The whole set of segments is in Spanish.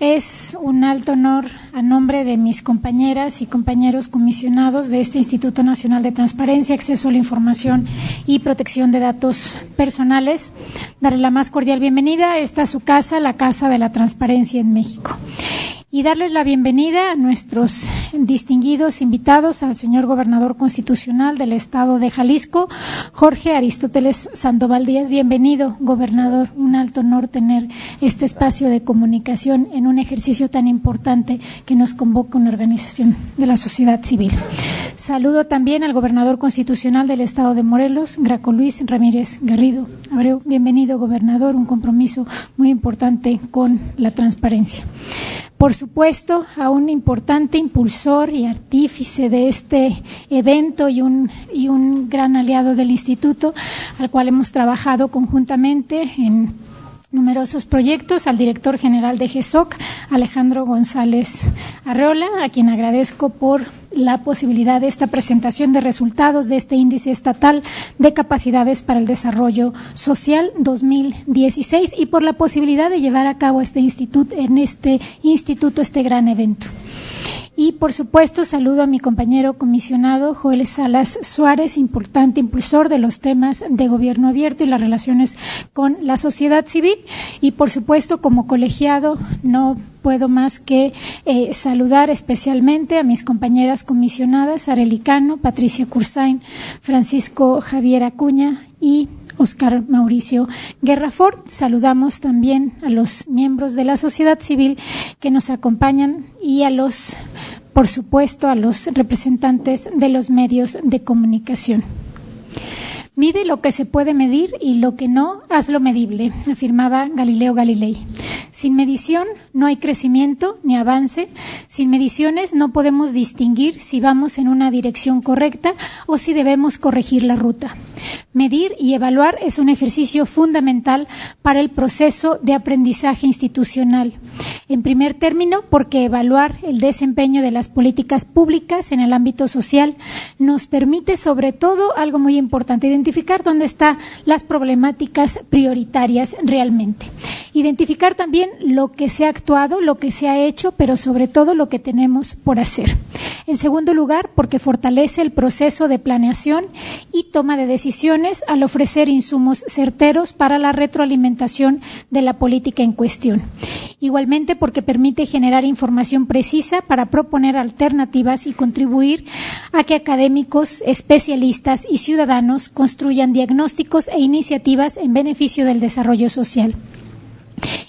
Es un alto honor a nombre de mis compañeras y compañeros comisionados de este Instituto Nacional de Transparencia, Acceso a la Información y Protección de Datos Personales darle la más cordial bienvenida a esta su casa, la Casa de la Transparencia en México. Y darles la bienvenida a nuestros distinguidos invitados, al señor Gobernador Constitucional del Estado de Jalisco, Jorge Aristóteles Sandoval Díaz. Bienvenido, Gobernador. Un alto honor tener este espacio de comunicación en un ejercicio tan importante que nos convoca una organización de la sociedad civil. Saludo también al Gobernador Constitucional del Estado de Morelos, Graco Luis Ramírez Garrido Abreu. Bienvenido, Gobernador. Un compromiso muy importante con la transparencia. Por supuesto, a un importante impulsor y artífice de este evento y un gran aliado del Instituto, al cual hemos trabajado conjuntamente en numerosos proyectos, al director general de GESOC, Alejandro González Arreola, a quien agradezco por la posibilidad de esta presentación de resultados de este índice estatal de capacidades para el desarrollo social 2016 y por la posibilidad de llevar a cabo este instituto, este gran evento. Y, por supuesto, saludo a mi compañero comisionado Joel Salas Suárez, importante impulsor de los temas de gobierno abierto y las relaciones con la sociedad civil. Y, por supuesto, como colegiado, no puedo más que saludar especialmente a mis compañeras comisionadas, Arely Cano, Patricia Cursain, Francisco Javier Acuña y Oscar Mauricio Guerrafort. Saludamos también a los miembros de la sociedad civil que nos acompañan y por supuesto, a los representantes de los medios de comunicación. Mide lo que se puede medir y lo que no, hazlo medible, afirmaba Galileo Galilei. Sin medición no hay crecimiento ni avance. Sin mediciones no podemos distinguir si vamos en una dirección correcta o si debemos corregir la ruta. Medir y evaluar es un ejercicio fundamental para el proceso de aprendizaje institucional. En primer término, porque evaluar el desempeño de las políticas públicas en el ámbito social nos permite, sobre todo, algo muy importante, identificar dónde están las problemáticas prioritarias realmente. Identificar también lo que se ha actuado, lo que se ha hecho, pero sobre todo lo que tenemos por hacer. En segundo lugar, porque fortalece el proceso de planeación y toma de decisiones al ofrecer insumos certeros para la retroalimentación de la política en cuestión. Igualmente, porque permite generar información precisa para proponer alternativas y contribuir a que académicos, especialistas y ciudadanos construyan diagnósticos e iniciativas en beneficio del desarrollo social.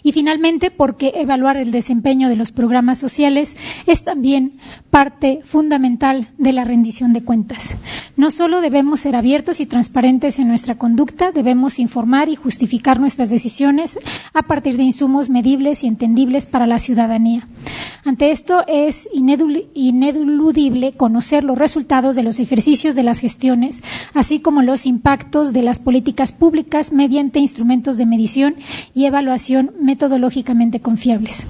Y finalmente, porque evaluar el desempeño de los programas sociales es también parte fundamental de la rendición de cuentas. No solo debemos ser abiertos y transparentes en nuestra conducta, debemos informar y justificar nuestras decisiones a partir de insumos medibles y entendibles para la ciudadanía. Ante esto es ineludible conocer los resultados de los ejercicios de las gestiones, así como los impactos de las políticas públicas mediante instrumentos de medición y evaluación metodológicamente confiables.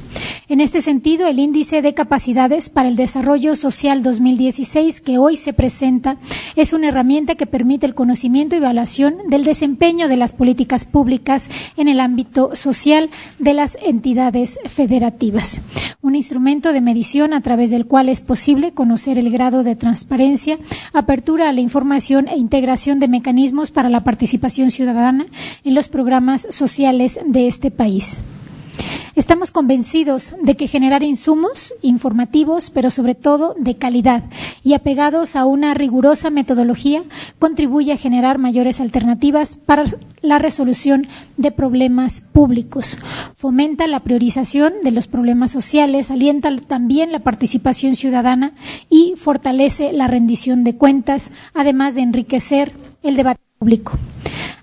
En este sentido, el Índice de Capacidades para el Desarrollo Social 2016, que hoy se presenta, es una herramienta que permite el conocimiento y evaluación del desempeño de las políticas públicas en el ámbito social de las entidades federativas. Un instrumento de medición a través del cual es posible conocer el grado de transparencia, apertura a la información e integración de mecanismos para la participación ciudadana en los programas sociales de este país. Estamos convencidos de que generar insumos informativos, pero sobre todo de calidad y apegados a una rigurosa metodología, contribuye a generar mayores alternativas para la resolución de problemas públicos. Fomenta la priorización de los problemas sociales, alienta también la participación ciudadana y fortalece la rendición de cuentas, además de enriquecer el debate público.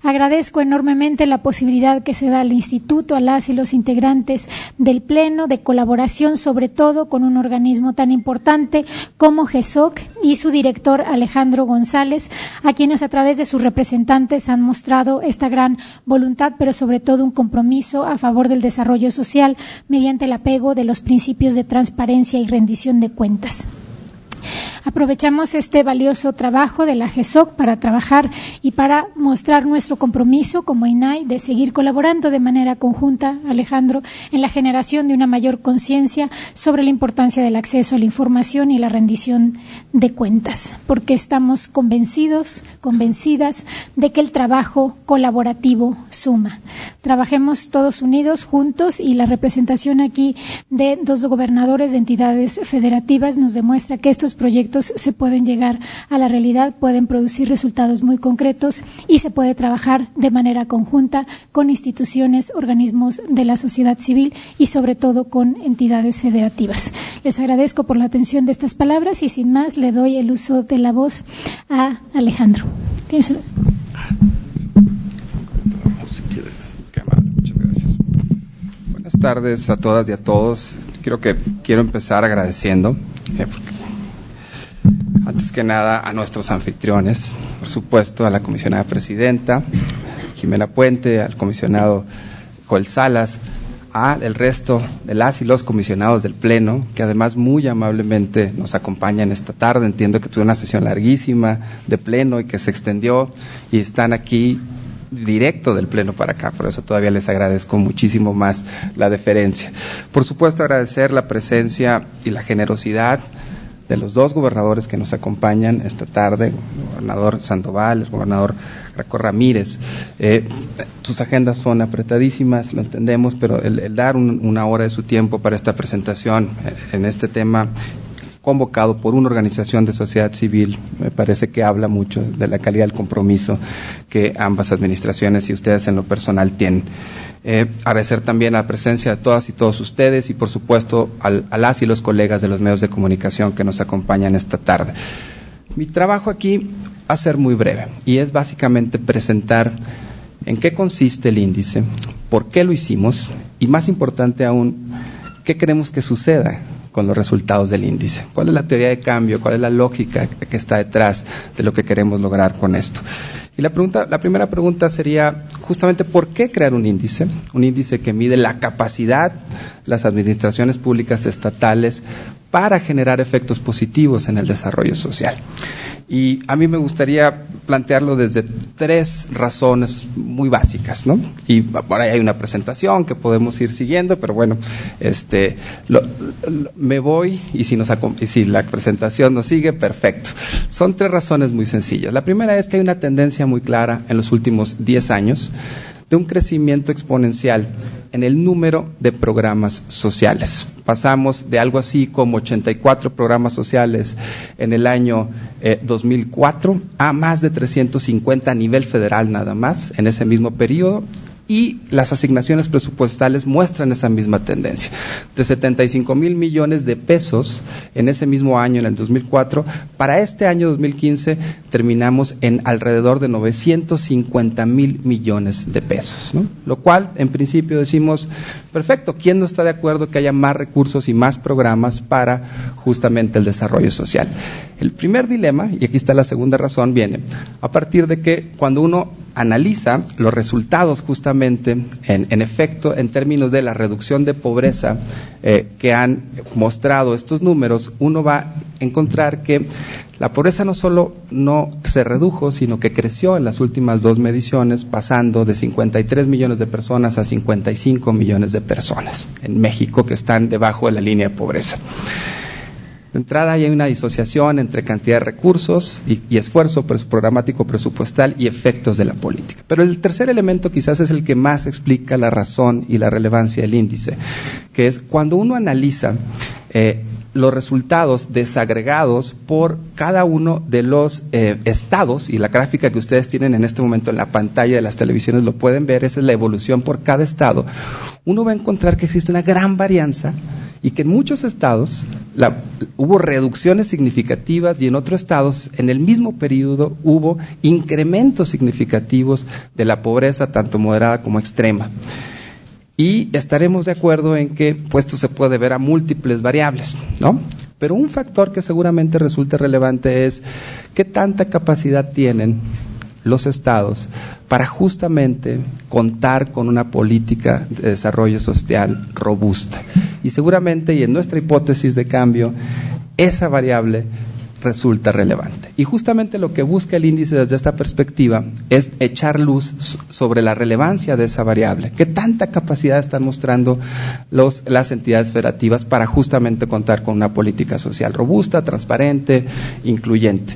Agradezco enormemente la posibilidad que se da al Instituto, a las y los integrantes del Pleno, de colaboración sobre todo con un organismo tan importante como GESOC y su director Alejandro González, a quienes a través de sus representantes han mostrado esta gran voluntad, pero sobre todo un compromiso a favor del desarrollo social mediante el apego de los principios de transparencia y rendición de cuentas. Aprovechamos este valioso trabajo de la GESOC para trabajar y para mostrar nuestro compromiso como INAI de seguir colaborando de manera conjunta, Alejandro, en la generación de una mayor conciencia sobre la importancia del acceso a la información y la rendición de cuentas, porque estamos convencidas de que el trabajo colaborativo suma. Trabajemos todos unidos, juntos, y la representación aquí de 2 gobernadores de entidades federativas nos demuestra que estos proyectos se pueden llegar a la realidad, pueden producir resultados muy concretos y se puede trabajar de manera conjunta con instituciones, organismos de la sociedad civil y sobre todo con entidades federativas. Les agradezco por la atención de estas palabras y sin más le doy el uso de la voz a Alejandro. Tienes el uso. Muchas gracias. Buenas tardes a todas y a todos. Quiero empezar agradeciendo, antes que nada, a nuestros anfitriones, por supuesto, a la comisionada presidenta, Jimena Puente, al comisionado Joel Salas, al resto de las y los comisionados del Pleno, que además muy amablemente nos acompañan esta tarde. Entiendo que tuve una sesión larguísima de Pleno y que se extendió y están aquí directo del Pleno para acá, por eso todavía les agradezco muchísimo más la deferencia. Por supuesto, agradecer la presencia y la generosidad de los 2 gobernadores que nos acompañan esta tarde, el gobernador Sandoval, el gobernador Graco Ramírez. Sus agendas son apretadísimas, lo entendemos, pero el dar una hora de su tiempo para esta presentación en este tema convocado por una organización de sociedad civil, me parece que habla mucho de la calidad del compromiso que ambas administraciones y ustedes en lo personal tienen. Agradecer también la presencia de todas y todos ustedes y, por supuesto, a las y los colegas de los medios de comunicación que nos acompañan esta tarde. Mi trabajo aquí va a ser muy breve y es básicamente presentar en qué consiste el índice, por qué lo hicimos y, más importante aún, qué queremos que suceda con los resultados del índice. ¿Cuál es la teoría de cambio? ¿Cuál es la lógica que está detrás de lo que queremos lograr con esto? Y la primera pregunta sería justamente ¿por qué crear un índice? Un índice que mide la capacidad de las administraciones públicas estatales para generar efectos positivos en el desarrollo social. Y a mí me gustaría plantearlo desde 3 razones muy básicas, ¿no? Y por ahí hay una presentación que podemos ir siguiendo, pero bueno, me voy y si la presentación nos sigue, perfecto. Son 3 razones muy sencillas. La primera es que hay una tendencia muy clara en los últimos 10 años de un crecimiento exponencial en el número de programas sociales. Pasamos de algo así como 84 programas sociales en el año 2004 a más de 350 a nivel federal nada más en ese mismo periodo. Y las asignaciones presupuestales muestran esa misma tendencia. De 75,000 millones de pesos en ese mismo año, en el 2004, para este año 2015 terminamos en alrededor de 950,000 millones de pesos, ¿no? Lo cual, en principio, decimos, perfecto, ¿quién no está de acuerdo que haya más recursos y más programas para justamente el desarrollo social? El primer dilema, y aquí está la segunda razón, viene a partir de que cuando uno analiza los resultados justamente en efecto en términos de la reducción de pobreza que han mostrado estos números, uno va a encontrar que la pobreza no solo no se redujo, sino que creció en las últimas 2 mediciones, pasando de 53 millones de personas a 55 millones de personas en México que están debajo de la línea de pobreza. De entrada hay una disociación entre cantidad de recursos y esfuerzo programático presupuestal y efectos de la política. Pero el tercer elemento quizás es el que más explica la razón y la relevancia del índice, que es cuando uno analiza los resultados desagregados por cada uno de los estados, y la gráfica que ustedes tienen en este momento en la pantalla de las televisiones lo pueden ver, esa es la evolución por cada estado, uno va a encontrar que existe una gran varianza y que en muchos estados hubo reducciones significativas y en otros estados en el mismo periodo hubo incrementos significativos de la pobreza, tanto moderada como extrema. Y estaremos de acuerdo en que esto se puede ver a múltiples variables, ¿no? Pero un factor que seguramente resulta relevante es qué tanta capacidad tienen los estados para justamente contar con una política de desarrollo social robusta. Y seguramente, y en nuestra hipótesis de cambio, esa variable resulta relevante. Y justamente lo que busca el índice desde esta perspectiva es echar luz sobre la relevancia de esa variable. ¿Qué tanta capacidad están mostrando las entidades federativas para justamente contar con una política social robusta, transparente, incluyente?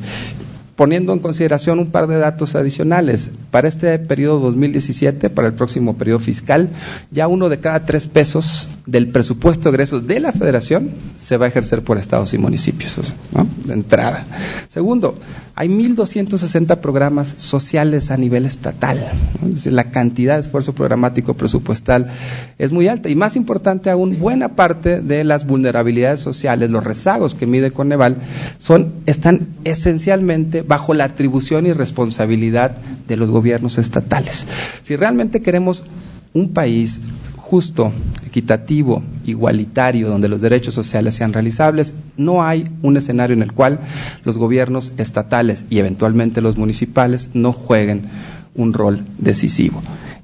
Poniendo en consideración un par de datos adicionales, para este periodo 2017, para el próximo periodo fiscal, ya 1 de cada 3 pesos del presupuesto de egresos de la Federación se va a ejercer por estados y municipios, ¿no? De entrada. Segundo, hay 1.260 programas sociales a nivel estatal, ¿no? Es decir, la cantidad de esfuerzo programático presupuestal es muy alta y, más importante aún, buena parte de las vulnerabilidades sociales, los rezagos que mide Coneval, están esencialmente bajo la atribución y responsabilidad de los gobiernos estatales. Si realmente queremos un país justo, equitativo, igualitario, donde los derechos sociales sean realizables, no hay un escenario en el cual los gobiernos estatales y eventualmente los municipales no jueguen un rol decisivo.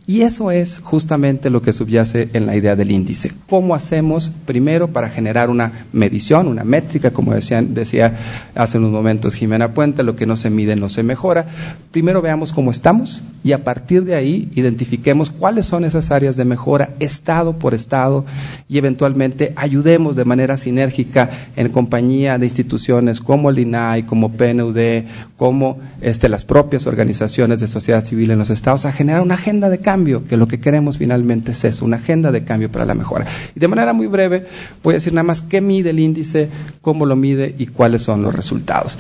Y eso es justamente lo que subyace en la idea del índice. ¿Cómo hacemos primero para generar una medición, una métrica, como decía hace unos momentos Jimena Puente, lo que no se mide no se mejora? Primero veamos cómo estamos y a partir de ahí identifiquemos cuáles son esas áreas de mejora, estado por estado, y eventualmente ayudemos de manera sinérgica en compañía de instituciones como el INAI, como PNUD, como las propias organizaciones de sociedad civil en los estados, a generar una agenda de cambio, que lo que queremos finalmente es eso, una agenda de cambio para la mejora. Y de manera muy breve voy a decir nada más qué mide el índice, cómo lo mide y cuáles son los resultados.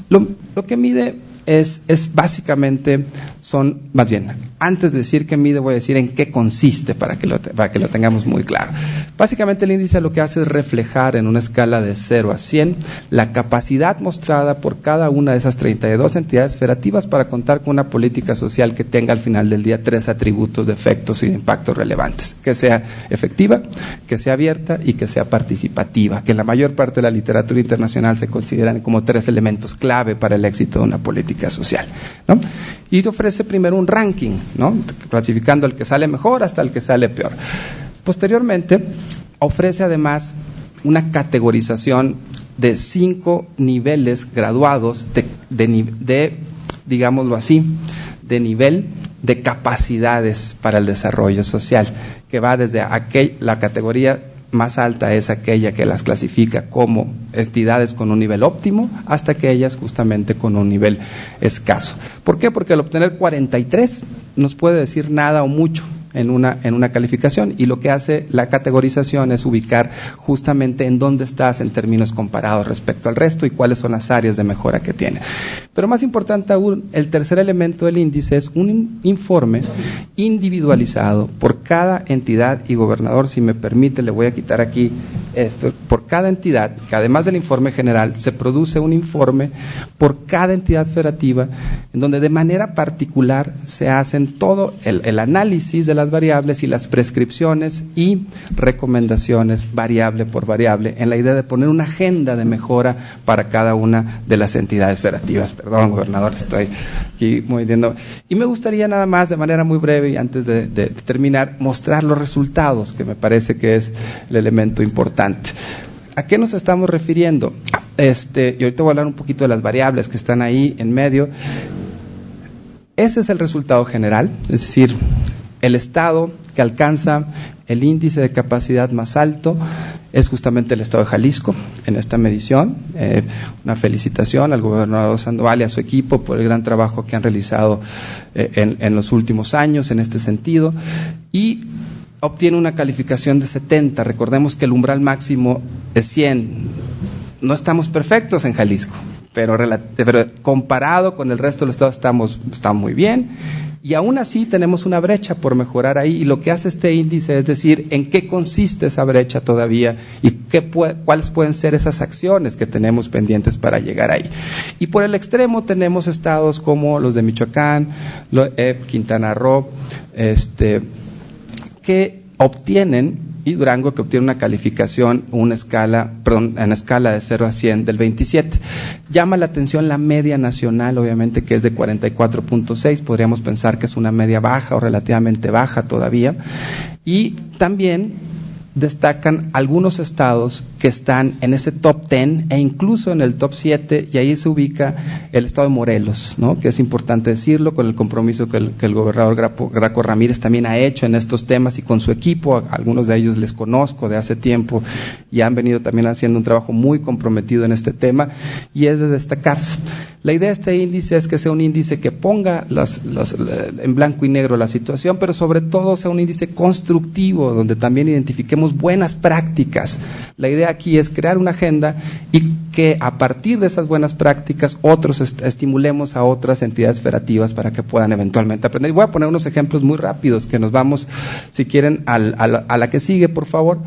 Lo que mide es básicamente, más bien, antes de decir qué mide, voy a decir en qué consiste para que lo tengamos muy claro. Básicamente el índice lo que hace es reflejar en una escala de 0 a 100 la capacidad mostrada por cada una de esas 32 entidades federativas para contar con una política social que tenga al final del día 3 atributos de efectos y de impactos relevantes: que sea efectiva, que sea abierta y que sea participativa, que en la mayor parte de la literatura internacional se consideran como 3 elementos clave para el éxito de una política social, ¿no? Y te ofrece primero un ranking, ¿no? Clasificando el que sale mejor hasta el que sale peor. Posteriormente, ofrece además una categorización de 5 niveles graduados de digámoslo así, de nivel de capacidades para el desarrollo social, que va desde la categoría más alta es aquella que las clasifica como entidades con un nivel óptimo hasta aquellas justamente con un nivel escaso. ¿Por qué? Porque al obtener 43 nos puede decir nada o mucho en una calificación, y lo que hace la categorización es ubicar justamente en dónde estás en términos comparados respecto al resto y cuáles son las áreas de mejora que tiene. Pero más importante aún, el tercer elemento del índice es un informe individualizado por cada entidad y gobernador. Si me permite, le voy a quitar aquí esto. Por cada entidad, que además del informe general, se produce un informe por cada entidad federativa, en donde de manera particular se hacen todo el análisis de las variables y las prescripciones y recomendaciones variable por variable, en la idea de poner una agenda de mejora para cada una de las entidades federativas. Perdón, gobernador, estoy aquí moviendo. Y me gustaría nada más, de manera muy breve y antes de terminar, mostrar los resultados, que me parece que es el elemento importante. ¿A qué nos estamos refiriendo? Y ahorita voy a hablar un poquito de las variables que están ahí en medio. Ese es el resultado general, es decir, el estado que alcanza el índice de capacidad más alto es justamente el estado de Jalisco en esta medición. Una felicitación al gobernador Sandoval y a su equipo por el gran trabajo que han realizado en los últimos años en este sentido, y obtiene una calificación de 70. Recordemos que el umbral máximo es 100. No estamos perfectos en Jalisco, pero comparado con el resto del estado estamos muy bien. Y aún así tenemos una brecha por mejorar ahí, y lo que hace este índice es decir en qué consiste esa brecha todavía y cuáles pueden ser esas acciones que tenemos pendientes para llegar ahí. Y por el extremo tenemos estados como los de Michoacán, Quintana Roo, que obtienen, y Durango, que obtiene una calificación, en escala de 0 a 100 del 27. Llama la atención la media nacional, obviamente, que es de 44.6, podríamos pensar que es una media baja o relativamente baja todavía, y también destacan algunos estados que están en ese top 10 e incluso en el top 7, y ahí se ubica el estado de Morelos, ¿no? Que es importante decirlo, con el compromiso que el gobernador Graco Ramírez también ha hecho en estos temas y con su equipo. A algunos de ellos les conozco de hace tiempo y han venido también haciendo un trabajo muy comprometido en este tema, y es de destacarse. La idea de este índice es que sea un índice que ponga en blanco y negro la situación, pero sobre todo sea un índice constructivo, donde también identifiquemos buenas prácticas. La idea aquí es crear una agenda y que a partir de esas buenas prácticas estimulemos a otras entidades federativas para que puedan eventualmente aprender. Y voy a poner unos ejemplos muy rápidos que nos vamos, si quieren, a la que sigue, por favor.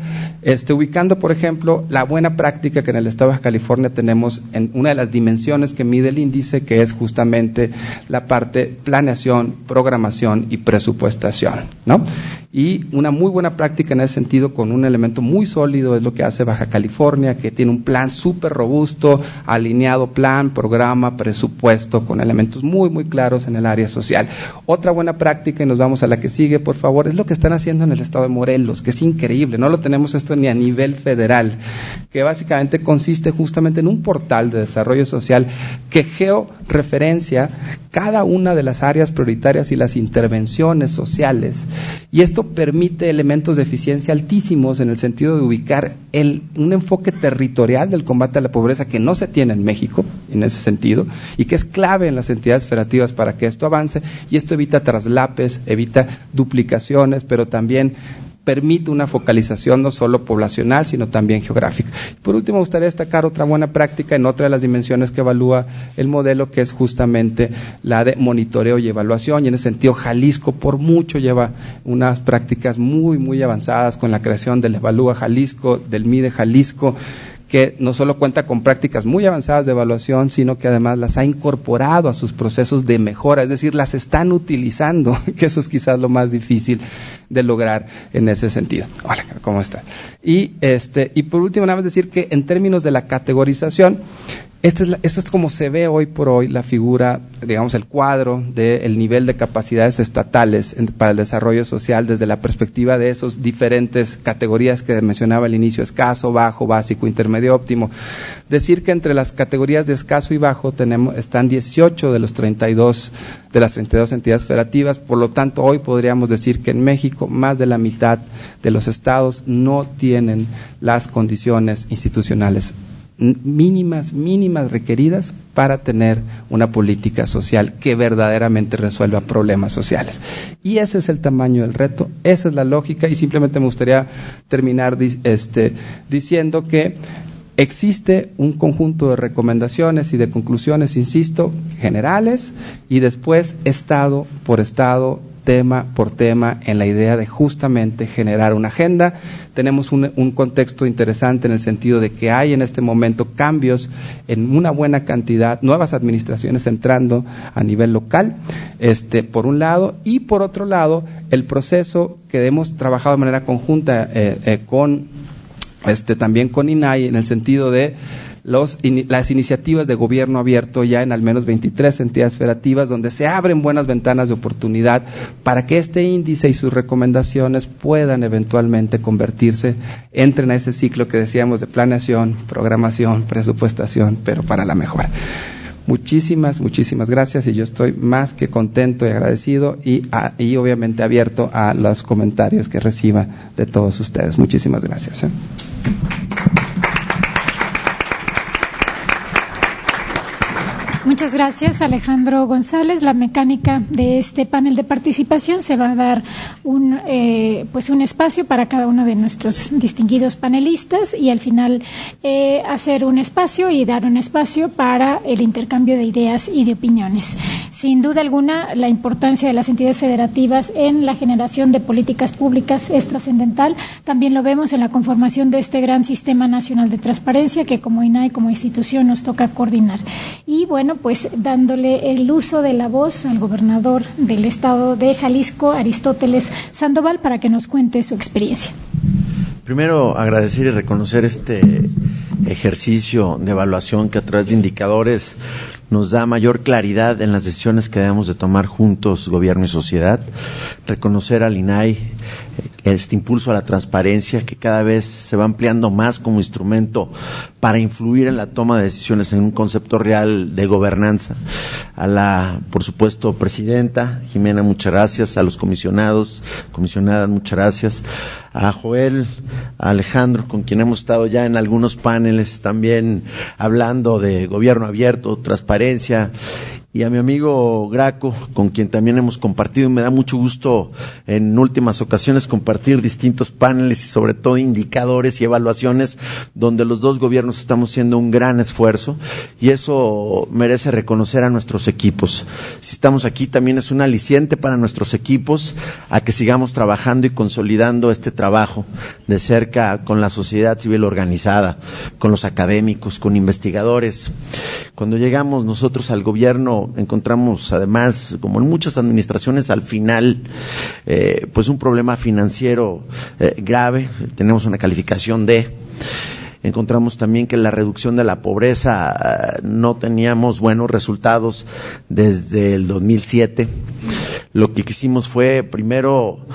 Ubicando, por ejemplo, la buena práctica que en el estado de Baja California tenemos en una de las dimensiones que mide el índice, que es justamente la parte planeación, programación y presupuestación, ¿no? Y una muy buena práctica en ese sentido, con un elemento muy sólido, es lo que hace Baja California, que tiene un plan súper robusto, alineado plan, programa, presupuesto, con elementos muy, muy claros en el área social. Otra buena práctica, y nos vamos a la que sigue, por favor, es lo que están haciendo en el estado de Morelos, que es increíble. No lo tenemos esto ni a nivel federal, que básicamente consiste justamente en un portal de desarrollo social que georreferencia cada una de las áreas prioritarias y las intervenciones sociales. Y esto permite elementos de eficiencia altísimos en el sentido de ubicar un enfoque territorial del combate a la pobreza que no se tiene en México, en ese sentido, y que es clave en las entidades federativas para que esto avance, y esto evita traslapes, evita duplicaciones, pero también permite una focalización no solo poblacional, sino también geográfica. Por último, me gustaría destacar otra buena práctica en otra de las dimensiones que evalúa el modelo, que es justamente la de monitoreo y evaluación, y en ese sentido Jalisco por mucho lleva unas prácticas muy, muy avanzadas con la creación del Evalúa Jalisco, del MIDE Jalisco, que no solo cuenta con prácticas muy avanzadas de evaluación, sino que además las ha incorporado a sus procesos de mejora, es decir, las están utilizando, que eso es quizás lo más difícil de lograr en ese sentido. Hola, ¿cómo está? Y por último, nada más decir que en términos de la categorización, esta es como se ve hoy por hoy la figura, digamos, el cuadro del nivel de capacidades estatales para el desarrollo social desde la perspectiva de esos diferentes categorías que mencionaba al inicio: escaso, bajo, básico, intermedio, óptimo. Decir que entre las categorías de escaso y bajo están 18 de las 32 entidades federativas. Por lo tanto, hoy podríamos decir que en México más de la mitad de los estados no tienen las condiciones institucionales mínimas requeridas para tener una política social que verdaderamente resuelva problemas sociales. Y ese es el tamaño del reto, esa es la lógica, y simplemente me gustaría terminar diciendo que existe un conjunto de recomendaciones y de conclusiones, insisto, generales, y después estado por estado, tema por tema, en la idea de justamente generar una agenda. Tenemos un contexto interesante en el sentido de que hay en este momento cambios en una buena cantidad, nuevas administraciones entrando a nivel local, por un lado, y por otro lado, el proceso que hemos trabajado de manera conjunta también con INAI, en el sentido de las iniciativas de gobierno abierto ya en al menos 23 entidades federativas, donde se abren buenas ventanas de oportunidad para que este índice y sus recomendaciones puedan eventualmente entren a ese ciclo que decíamos de planeación, programación, presupuestación, pero para la mejora. Muchísimas gracias, y yo estoy más que contento y agradecido y obviamente abierto a los comentarios que reciba de todos ustedes. Muchísimas gracias. Muchas gracias, Alejandro González. La mecánica de este panel de participación: se va a dar un espacio para cada uno de nuestros distinguidos panelistas, y al final hacer un espacio y dar un espacio para el intercambio de ideas y de opiniones. Sin duda alguna, la importancia de las entidades federativas en la generación de políticas públicas es trascendental. También lo vemos en la conformación de este gran sistema nacional de transparencia que como INAI, como institución, nos toca coordinar. Y bueno, pues dándole el uso de la voz al gobernador del estado de Jalisco, Aristóteles Sandoval, para que nos cuente su experiencia. Primero, agradecer y reconocer este ejercicio de evaluación que a través de indicadores nos da mayor claridad en las decisiones que debemos de tomar juntos, gobierno y sociedad. Reconocer al INAI este impulso a la transparencia, que cada vez se va ampliando más como instrumento para influir en la toma de decisiones en un concepto real de gobernanza. A la, por supuesto, presidenta Jimena, muchas gracias. A los comisionadas, muchas gracias. A Joel, a Alejandro, con quien hemos estado ya en algunos paneles también hablando de gobierno abierto, transparencia, y a mi amigo Graco, con quien también hemos compartido, y me da mucho gusto en últimas ocasiones compartir distintos paneles y sobre todo indicadores y evaluaciones donde los dos gobiernos estamos haciendo un gran esfuerzo, y eso merece reconocer a nuestros equipos. Si estamos aquí también es un aliciente para nuestros equipos a que sigamos trabajando y consolidando este trabajo de cerca con la sociedad civil organizada, con los académicos, con investigadores. Cuando llegamos nosotros al gobierno encontramos además, como en muchas administraciones, al final pues un problema financiero grave. Tenemos una calificación D. Encontramos también que la reducción de la pobreza no teníamos buenos resultados desde el 2007. Lo que quisimos fue primero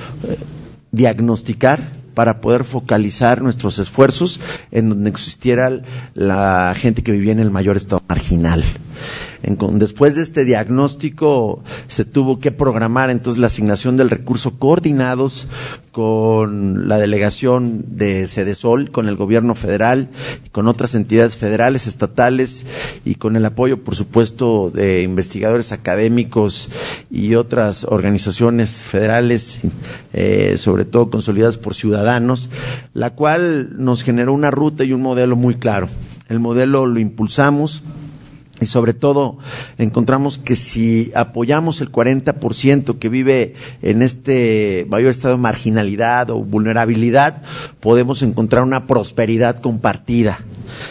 diagnosticar para poder focalizar nuestros esfuerzos en donde existiera la gente que vivía en el mayor estado marginal. Después de este diagnóstico se tuvo que programar entonces la asignación del recurso coordinados con la delegación de Sedesol, con el gobierno federal, con otras entidades federales, estatales y con el apoyo, por supuesto, de investigadores académicos y otras organizaciones federales, sobre todo consolidadas por ciudadanos, la cual nos generó una ruta y un modelo muy claro. El modelo lo impulsamos. Y sobre todo encontramos que si apoyamos el 40% que vive en este mayor estado de marginalidad o vulnerabilidad, podemos encontrar una prosperidad compartida.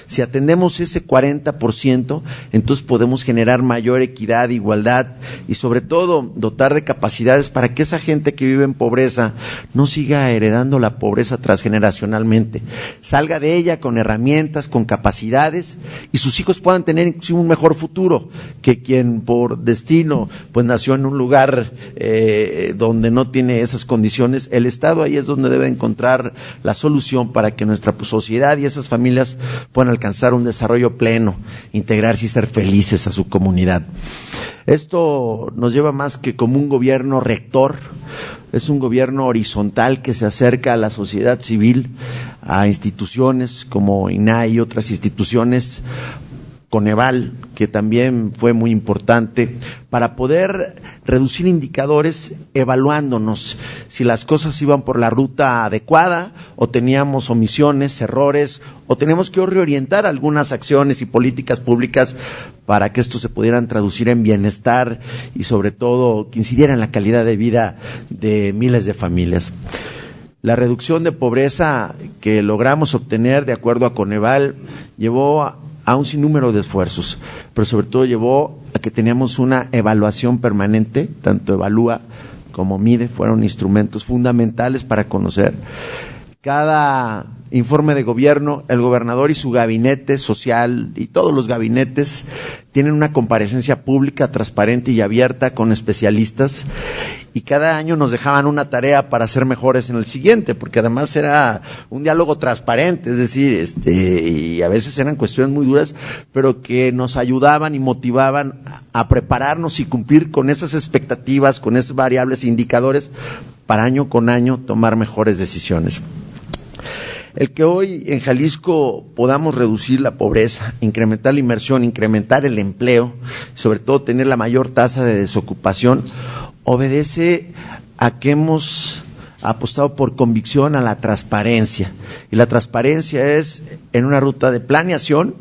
Si atendemos ese 40%, entonces podemos generar mayor equidad, igualdad y sobre todo dotar de capacidades para que esa gente que vive en pobreza no siga heredando la pobreza transgeneracionalmente. Salga de ella con herramientas, con capacidades y sus hijos puedan tener inclusive un mejor futuro que quien por destino pues nació en un lugar donde no tiene esas condiciones. El Estado ahí es donde debe encontrar la solución para que nuestra sociedad y esas familias puedan alcanzar un desarrollo pleno, integrarse y ser felices a su comunidad. Esto nos lleva más que como un gobierno rector, es un gobierno horizontal que se acerca a la sociedad civil, a instituciones como INAI y otras instituciones, Coneval, que también fue muy importante, para poder reducir indicadores evaluándonos si las cosas iban por la ruta adecuada o teníamos omisiones, errores, o teníamos que reorientar algunas acciones y políticas públicas para que estos se pudieran traducir en bienestar y sobre todo que incidiera en la calidad de vida de miles de familias. La reducción de pobreza que logramos obtener de acuerdo a Coneval llevó a un sinnúmero de esfuerzos, pero sobre todo llevó a que teníamos una evaluación permanente, tanto Evalúa como Mide fueron instrumentos fundamentales para conocer. Cada informe de gobierno, el gobernador y su gabinete social y todos los gabinetes tienen una comparecencia pública, transparente y abierta con especialistas, y cada año nos dejaban una tarea para ser mejores en el siguiente, porque además era un diálogo transparente, es decir, y a veces eran cuestiones muy duras, pero que nos ayudaban y motivaban a prepararnos y cumplir con esas expectativas, con esas variables e indicadores para año con año tomar mejores decisiones. El que hoy en Jalisco podamos reducir la pobreza, incrementar la inversión, incrementar el empleo, sobre todo tener la mayor tasa de desocupación, obedece a que hemos apostado por convicción a la transparencia. Y la transparencia es en una ruta de planeación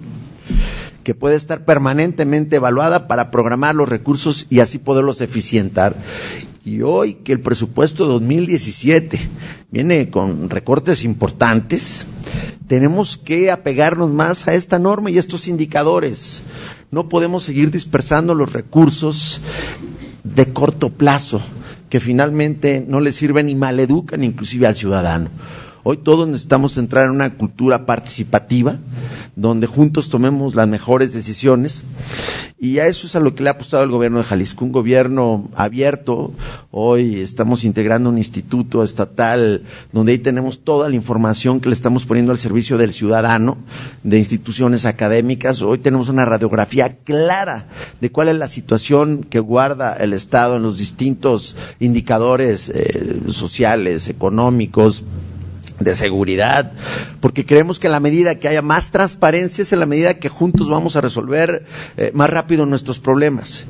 que puede estar permanentemente evaluada para programar los recursos y así poderlos eficientar. Y hoy que el presupuesto 2017 viene con recortes importantes, tenemos que apegarnos más a esta norma y a estos indicadores. No podemos seguir dispersando los recursos de corto plazo, que finalmente no le sirven y maleducan inclusive al ciudadano. Hoy todos necesitamos entrar en una cultura participativa, donde juntos tomemos las mejores decisiones, y a eso es a lo que le ha apostado el gobierno de Jalisco, un gobierno abierto. Hoy estamos integrando un instituto estatal donde ahí tenemos toda la información que le estamos poniendo al servicio del ciudadano, de instituciones académicas. Hoy tenemos una radiografía clara de cuál es la situación que guarda el Estado en los distintos indicadores sociales, económicos, de seguridad, porque creemos que en la medida que haya más transparencia es en la medida que juntos vamos a resolver más rápido nuestros problemas.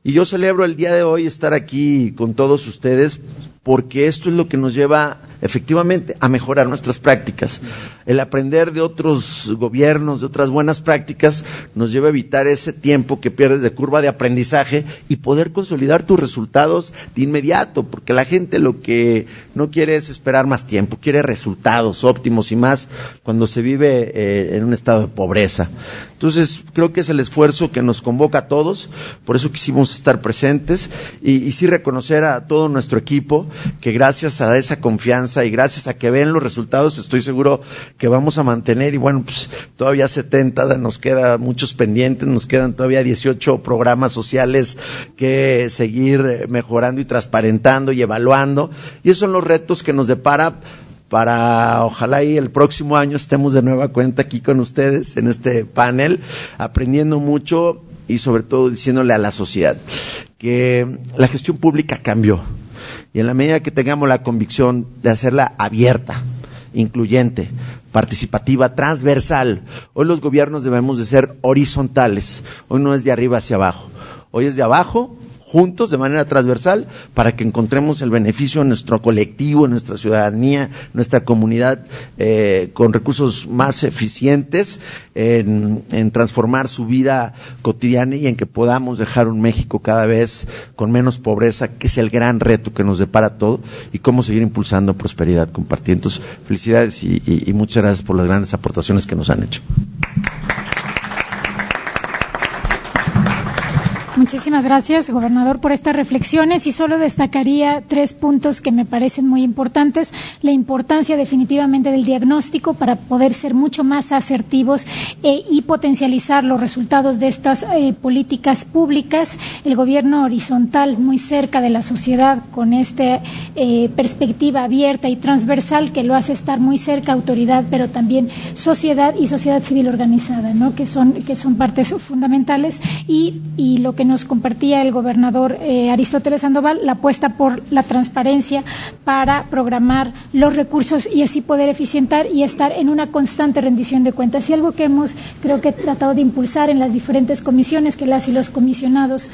Y yo celebro el día de hoy estar aquí con todos ustedes, porque esto es lo que nos lleva efectivamente a mejorar nuestras prácticas. El aprender de otros gobiernos, de otras buenas prácticas, nos lleva a evitar ese tiempo que pierdes de curva de aprendizaje y poder consolidar tus resultados de inmediato, porque la gente lo que no quiere es esperar más tiempo, quiere resultados óptimos, y más cuando se vive en un estado de pobreza. Entonces, creo que es el esfuerzo que nos convoca a todos, por eso quisimos estar presentes y sí reconocer a todo nuestro equipo, que gracias a esa confianza y gracias a que ven los resultados, estoy seguro que vamos a mantener. Y bueno, pues todavía 70, nos quedan muchos pendientes, nos quedan todavía 18 programas sociales que seguir mejorando y transparentando y evaluando, y esos son los retos que nos depara para, ojalá y el próximo año estemos de nueva cuenta aquí con ustedes en este panel, aprendiendo mucho y sobre todo diciéndole a la sociedad que la gestión pública cambió. Y en la medida que tengamos la convicción de hacerla abierta, incluyente, participativa, transversal, hoy los gobiernos debemos de ser horizontales. Hoy no es de arriba hacia abajo, hoy es de abajo, juntos, de manera transversal, para que encontremos el beneficio en nuestro colectivo, en nuestra ciudadanía, nuestra comunidad, con recursos más eficientes, en transformar su vida cotidiana y en que podamos dejar un México cada vez con menos pobreza, que es el gran reto que nos depara todo, y cómo seguir impulsando prosperidad compartida. Entonces, felicidades y muchas gracias por las grandes aportaciones que nos han hecho. Muchísimas gracias, gobernador, por estas reflexiones, y solo destacaría 3 puntos que me parecen muy importantes. La importancia definitivamente del diagnóstico para poder ser mucho más asertivos y potencializar los resultados de estas políticas públicas. El gobierno horizontal, muy cerca de la sociedad, con esta perspectiva abierta y transversal que lo hace estar muy cerca, autoridad, pero también sociedad y sociedad civil organizada, ¿no? que son partes fundamentales, y lo que nos compartía el gobernador Aristóteles Sandoval, la apuesta por la transparencia para programar los recursos y así poder eficientar y estar en una constante rendición de cuentas. Y algo que hemos, creo que, tratado de impulsar en las diferentes comisiones que las y los comisionados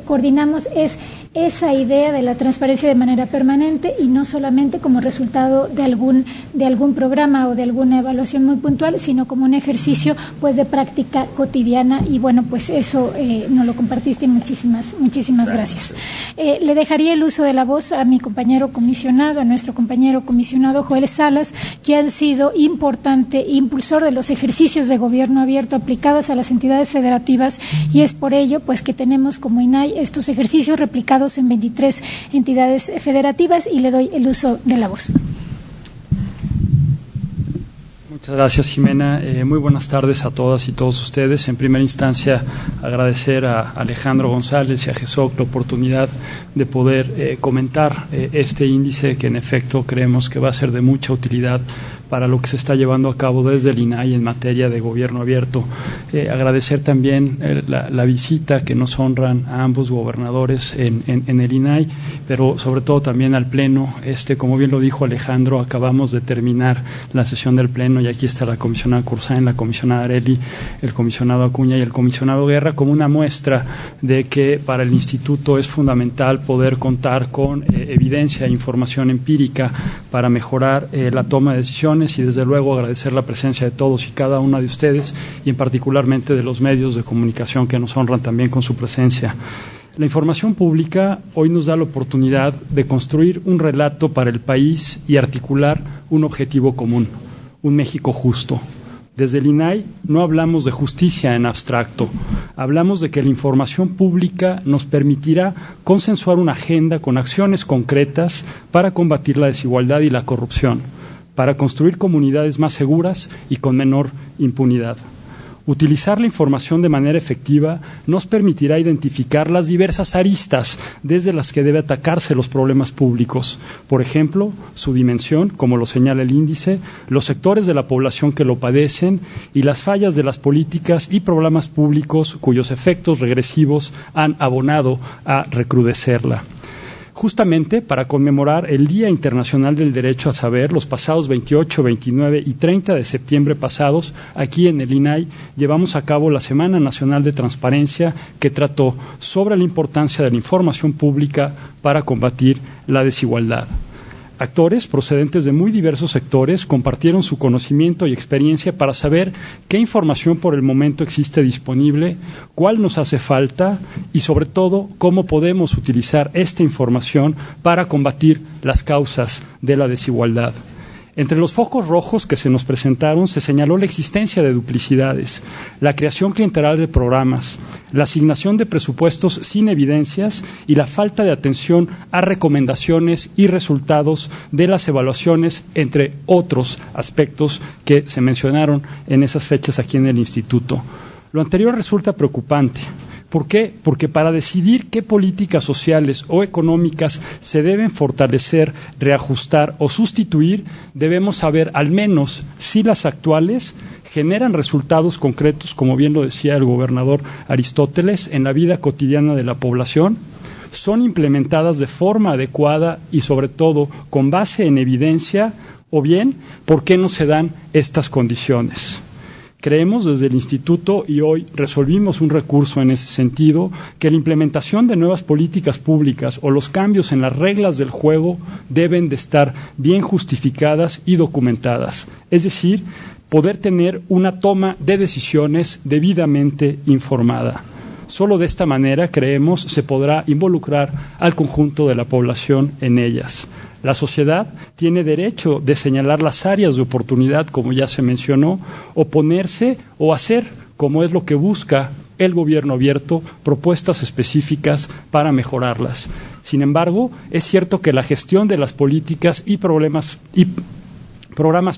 coordinamos es esa idea de la transparencia de manera permanente y no solamente como resultado de algún programa o de alguna evaluación muy puntual, sino como un ejercicio pues de práctica cotidiana. Y bueno, pues eso nos lo compartiste y muchísimas gracias. Le dejaría el uso de la voz a mi compañero comisionado, a nuestro compañero comisionado Joel Salas, que han sido importante impulsor de los ejercicios de gobierno abierto aplicados a las entidades federativas, y es por ello pues que tenemos como INAI estos ejercicios replicados en 23 entidades federativas, y le doy el uso de la voz. Muchas gracias, Jimena. Muy buenas tardes a todas y todos ustedes. En primera instancia, agradecer a Alejandro González y a GESOC la oportunidad de poder comentar este índice, que en efecto creemos que va a ser de mucha utilidad para lo que se está llevando a cabo desde el INAI en materia de gobierno abierto. Agradecer también la visita que nos honran a ambos gobernadores en el INAI, pero sobre todo también al Pleno. Como bien lo dijo Alejandro, acabamos de terminar la sesión del Pleno y aquí está la comisionada Cursán, la comisionada Areli, el comisionado Acuña y el comisionado Guerra, como una muestra de que para el Instituto es fundamental poder contar con evidencia e información empírica para mejorar la toma de decisiones, y desde luego agradecer la presencia de todos y cada una de ustedes, y en particularmente de los medios de comunicación que nos honran también con su presencia. La información pública hoy nos da la oportunidad de construir un relato para el país y articular un objetivo común, un México justo. Desde el INAI no hablamos de justicia en abstracto, hablamos de que la información pública nos permitirá consensuar una agenda con acciones concretas para combatir la desigualdad y la corrupción, para construir comunidades más seguras y con menor impunidad. Utilizar la información de manera efectiva nos permitirá identificar las diversas aristas desde las que debe atacarse los problemas públicos. Por ejemplo, su dimensión, como lo señala el índice, los sectores de la población que lo padecen y las fallas de las políticas y programas públicos cuyos efectos regresivos han abonado a recrudecerla. Justamente para conmemorar el Día Internacional del Derecho a Saber, los pasados 28, 29 y 30 de septiembre pasados, aquí en el INAI, llevamos a cabo la Semana Nacional de Transparencia, que trató sobre la importancia de la información pública para combatir la desigualdad. Actores procedentes de muy diversos sectores compartieron su conocimiento y experiencia para saber qué información por el momento existe disponible, cuál nos hace falta y, sobre todo, cómo podemos utilizar esta información para combatir las causas de la desigualdad. Entre los focos rojos que se nos presentaron se señaló la existencia de duplicidades, la creación clientelar de programas, la asignación de presupuestos sin evidencias y la falta de atención a recomendaciones y resultados de las evaluaciones, entre otros aspectos que se mencionaron en esas fechas aquí en el Instituto. Lo anterior resulta preocupante. ¿Por qué? Porque para decidir qué políticas sociales o económicas se deben fortalecer, reajustar o sustituir, debemos saber al menos si las actuales generan resultados concretos, como bien lo decía el gobernador Aristóteles, en la vida cotidiana de la población, son implementadas de forma adecuada y, sobre todo, con base en evidencia, o bien, ¿por qué no se dan estas condiciones? Creemos desde el Instituto, y hoy resolvimos un recurso en ese sentido, que la implementación de nuevas políticas públicas o los cambios en las reglas del juego deben de estar bien justificadas y documentadas. Es decir, poder tener una toma de decisiones debidamente informada. Solo de esta manera, creemos, se podrá involucrar al conjunto de la población en ellas. La sociedad tiene derecho de señalar las áreas de oportunidad, como ya se mencionó, oponerse o hacer, como es lo que busca el gobierno abierto, propuestas específicas para mejorarlas. Sin embargo, es cierto que la gestión de las políticas y programas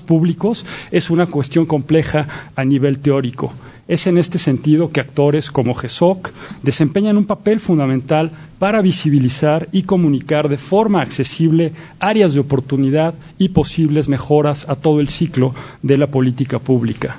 públicos es una cuestión compleja a nivel teórico. Es en este sentido que actores como GESOC desempeñan un papel fundamental para visibilizar y comunicar de forma accesible áreas de oportunidad y posibles mejoras a todo el ciclo de la política pública.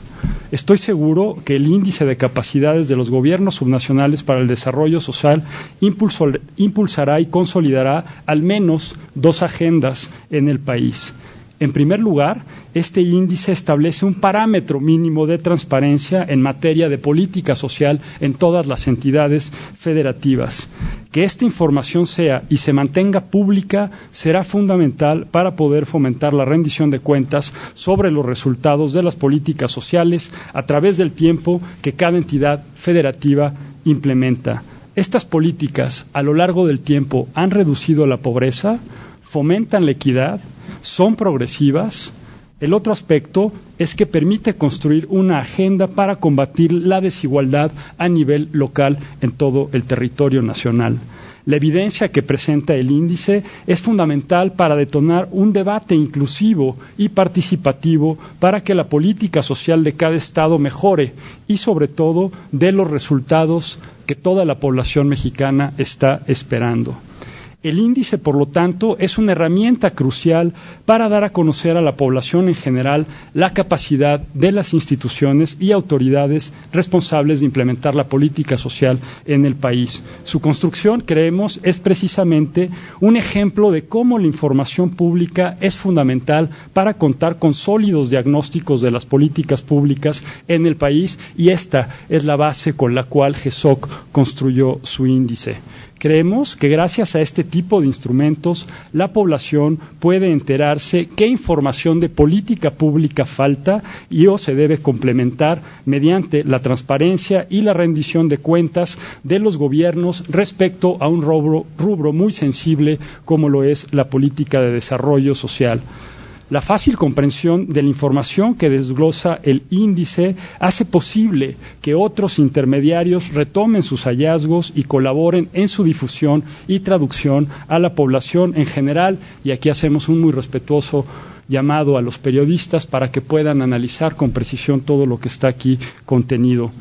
Estoy seguro que el índice de capacidades de los gobiernos subnacionales para el desarrollo social impulsará y consolidará al menos dos agendas en el país. En primer lugar, este índice establece un parámetro mínimo de transparencia en materia de política social en todas las entidades federativas. Que esta información sea y se mantenga pública será fundamental para poder fomentar la rendición de cuentas sobre los resultados de las políticas sociales a través del tiempo que cada entidad federativa implementa. Estas políticas, a lo largo del tiempo, han reducido la pobreza, fomentan la equidad, son progresivas. El otro aspecto es que permite construir una agenda para combatir la desigualdad a nivel local en todo el territorio nacional. La evidencia que presenta el índice es fundamental para detonar un debate inclusivo y participativo para que la política social de cada estado mejore y, sobre todo, dé los resultados que toda la población mexicana está esperando. El índice, por lo tanto, es una herramienta crucial para dar a conocer a la población en general la capacidad de las instituciones y autoridades responsables de implementar la política social en el país. Su construcción, creemos, es precisamente un ejemplo de cómo la información pública es fundamental para contar con sólidos diagnósticos de las políticas públicas en el país, y esta es la base con la cual GESOC construyó su índice. Creemos que gracias a este tipo de instrumentos la población puede enterarse qué información de política pública falta y o se debe complementar mediante la transparencia y la rendición de cuentas de los gobiernos respecto a un rubro muy sensible como lo es la política de desarrollo social. La fácil comprensión de la información que desglosa el índice hace posible que otros intermediarios retomen sus hallazgos y colaboren en su difusión y traducción a la población en general, y aquí hacemos un muy respetuoso llamado a los periodistas para que puedan analizar con precisión todo lo que está aquí contenido.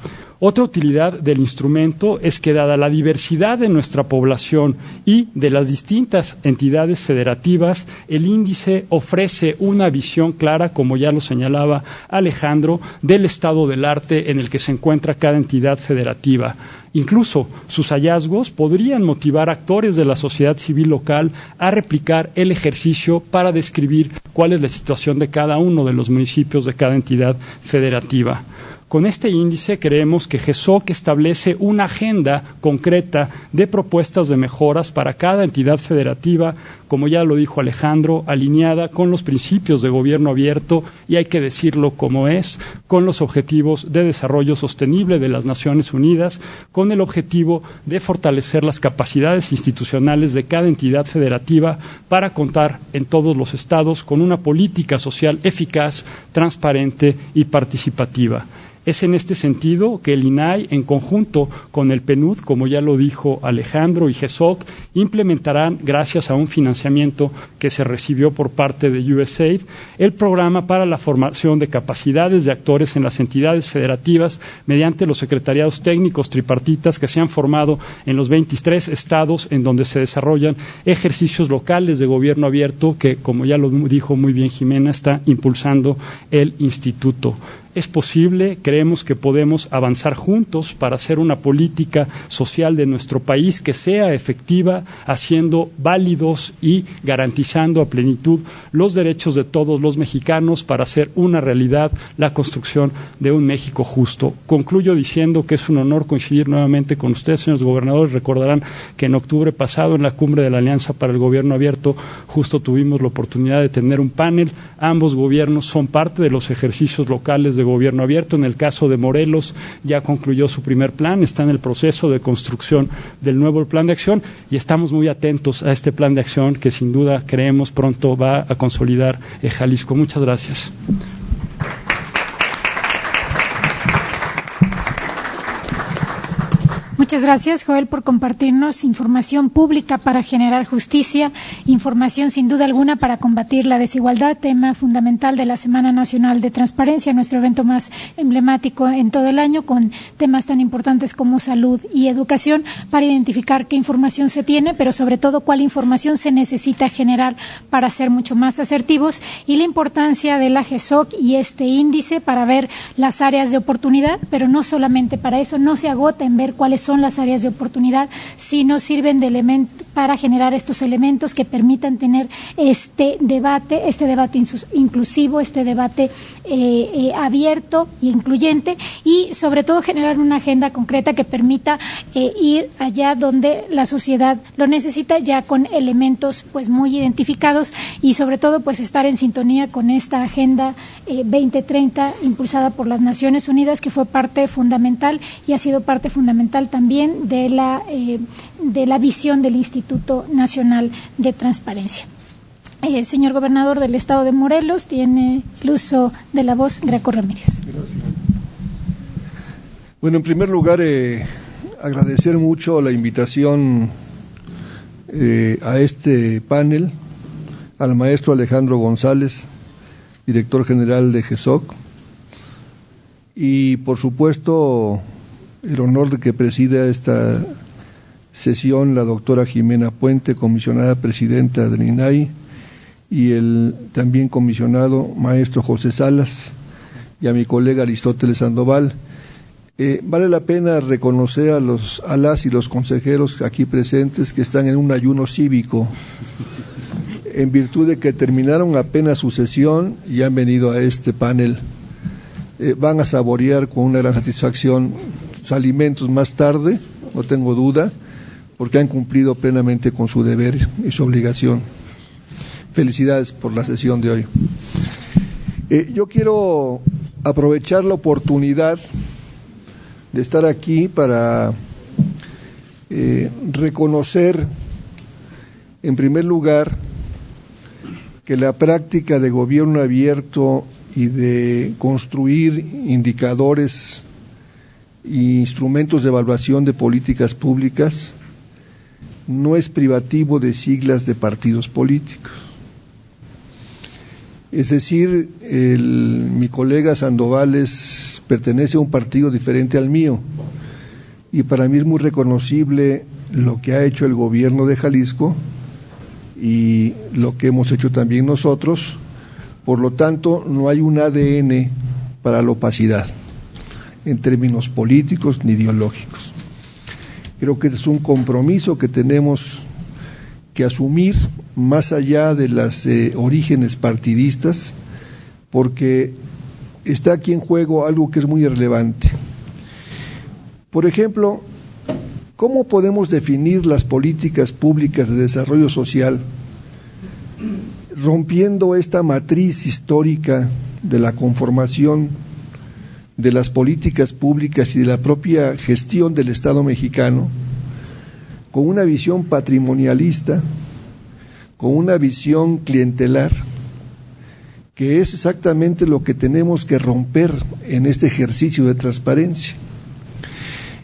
Otra utilidad del instrumento es que, dada la diversidad de nuestra población y de las distintas entidades federativas, el índice ofrece una visión clara, como ya lo señalaba Alejandro, del estado del arte en el que se encuentra cada entidad federativa. Incluso sus hallazgos podrían motivar a actores de la sociedad civil local a replicar el ejercicio para describir cuál es la situación de cada uno de los municipios de cada entidad federativa. Con este índice creemos que GESOC establece una agenda concreta de propuestas de mejoras para cada entidad federativa, como ya lo dijo Alejandro, alineada con los principios de gobierno abierto y, hay que decirlo como es, con los objetivos de desarrollo sostenible de las Naciones Unidas, con el objetivo de fortalecer las capacidades institucionales de cada entidad federativa para contar en todos los estados con una política social eficaz, transparente y participativa. Es en este sentido que el INAI, en conjunto con el PNUD, como ya lo dijo Alejandro, y GESOC, implementarán, gracias a un financiamiento que se recibió por parte de USAID, el programa para la formación de capacidades de actores en las entidades federativas mediante los secretariados técnicos tripartitas que se han formado en los 23 estados en donde se desarrollan ejercicios locales de gobierno abierto que, como ya lo dijo muy bien Jimena, está impulsando el instituto. Es posible, creemos que podemos avanzar juntos para hacer una política social de nuestro país que sea efectiva, haciendo válidos y garantizando a plenitud los derechos de todos los mexicanos para hacer una realidad la construcción de un México justo. Concluyo diciendo que es un honor coincidir nuevamente con ustedes, señores gobernadores. Recordarán que en octubre pasado, en la cumbre de la Alianza para el Gobierno Abierto, justo tuvimos la oportunidad de tener un panel. Ambos gobiernos son parte de los ejercicios locales de gobierno abierto. En el caso de Morelos ya concluyó su primer plan, está en el proceso de construcción del nuevo plan de acción y estamos muy atentos a este plan de acción que sin duda creemos pronto va a consolidar Jalisco. Muchas gracias. Muchas gracias, Joel, por compartirnos información pública para generar justicia, información sin duda alguna para combatir la desigualdad, tema fundamental de la Semana Nacional de Transparencia, nuestro evento más emblemático en todo el año, con temas tan importantes como salud y educación, para identificar qué información se tiene, pero sobre todo cuál información se necesita generar para ser mucho más asertivos, y la importancia de la GESOC y este índice para ver las áreas de oportunidad, pero no solamente para eso, no se agota en ver cuáles son las áreas de oportunidad, sino sirven de elemento para generar estos elementos que permitan tener este debate inclusivo, este debate abierto e incluyente, y sobre todo generar una agenda concreta que permita ir allá donde la sociedad lo necesita, ya con elementos pues muy identificados, y sobre todo pues estar en sintonía con esta agenda 2030 impulsada por las Naciones Unidas, que fue parte fundamental y ha sido parte fundamental también de la visión del Instituto Nacional de Transparencia. Señor gobernador del estado de Morelos, tiene el uso de la voz Graco Ramírez. Bueno, en primer lugar, agradecer mucho la invitación a este panel, al maestro Alejandro González, director general de GESOC, y por supuesto el honor de que presida esta sesión la doctora Jimena Puente, comisionada presidenta del INAI, y el también comisionado maestro José Salas, y a mi colega Aristóteles Sandoval. Vale la pena reconocer a las y los consejeros aquí presentes que están en un ayuno cívico, en virtud de que terminaron apenas su sesión y han venido a este panel. Van a saborear con una gran satisfacción sus alimentos más tarde, no tengo duda, porque han cumplido plenamente con su deber y su obligación. Felicidades por la sesión de hoy. Yo quiero aprovechar la oportunidad de estar aquí para reconocer, en primer lugar, que la práctica de gobierno abierto y de construir indicadores e instrumentos de evaluación de políticas públicas no es privativo de siglas de partidos políticos. Es decir, mi colega Sandoval pertenece a un partido diferente al mío, y para mí es muy reconocible lo que ha hecho el gobierno de Jalisco y lo que hemos hecho también nosotros. Por lo tanto, no hay un ADN para la opacidad en términos políticos ni ideológicos. Creo que es un compromiso que tenemos que asumir más allá de los orígenes partidistas, porque está aquí en juego algo que es muy relevante. Por ejemplo, ¿cómo podemos definir las políticas públicas de desarrollo social rompiendo esta matriz histórica de la conformación de las políticas públicas y de la propia gestión del Estado mexicano, con una visión patrimonialista, con una visión clientelar, que es exactamente lo que tenemos que romper en este ejercicio de transparencia?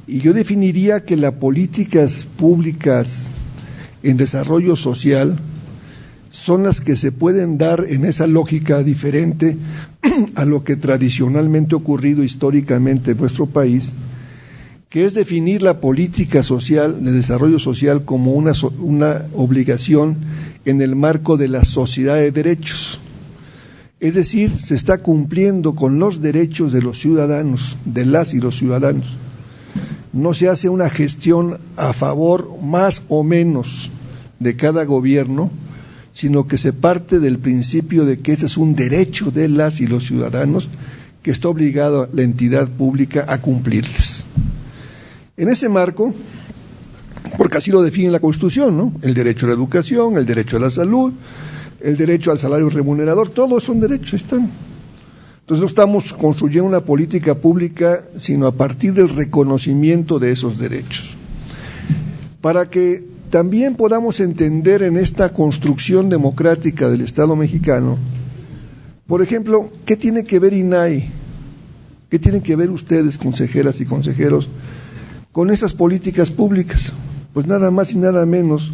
Y yo definiría que las políticas públicas en desarrollo social son las que se pueden dar en esa lógica diferente a lo que tradicionalmente ha ocurrido históricamente en nuestro país, que es definir la política social, de desarrollo social, como una obligación en el marco de la sociedad de derechos. Es decir, se está cumpliendo con los derechos de los ciudadanos, de las y los ciudadanos. No se hace una gestión a favor más o menos de cada gobierno, sino que se parte del principio de que ese es un derecho de las y los ciudadanos que está obligado la entidad pública a cumplirles. En ese marco, porque así lo define la Constitución, ¿no? El derecho a la educación, el derecho a la salud, el derecho al salario remunerador, todos son derechos, están. Entonces no estamos construyendo una política pública, sino a partir del reconocimiento de esos derechos. Para que también podamos entender en esta construcción democrática del Estado mexicano, por ejemplo, ¿qué tiene que ver INAI? ¿Qué tienen que ver ustedes, consejeras y consejeros, con esas políticas públicas? Pues nada más y nada menos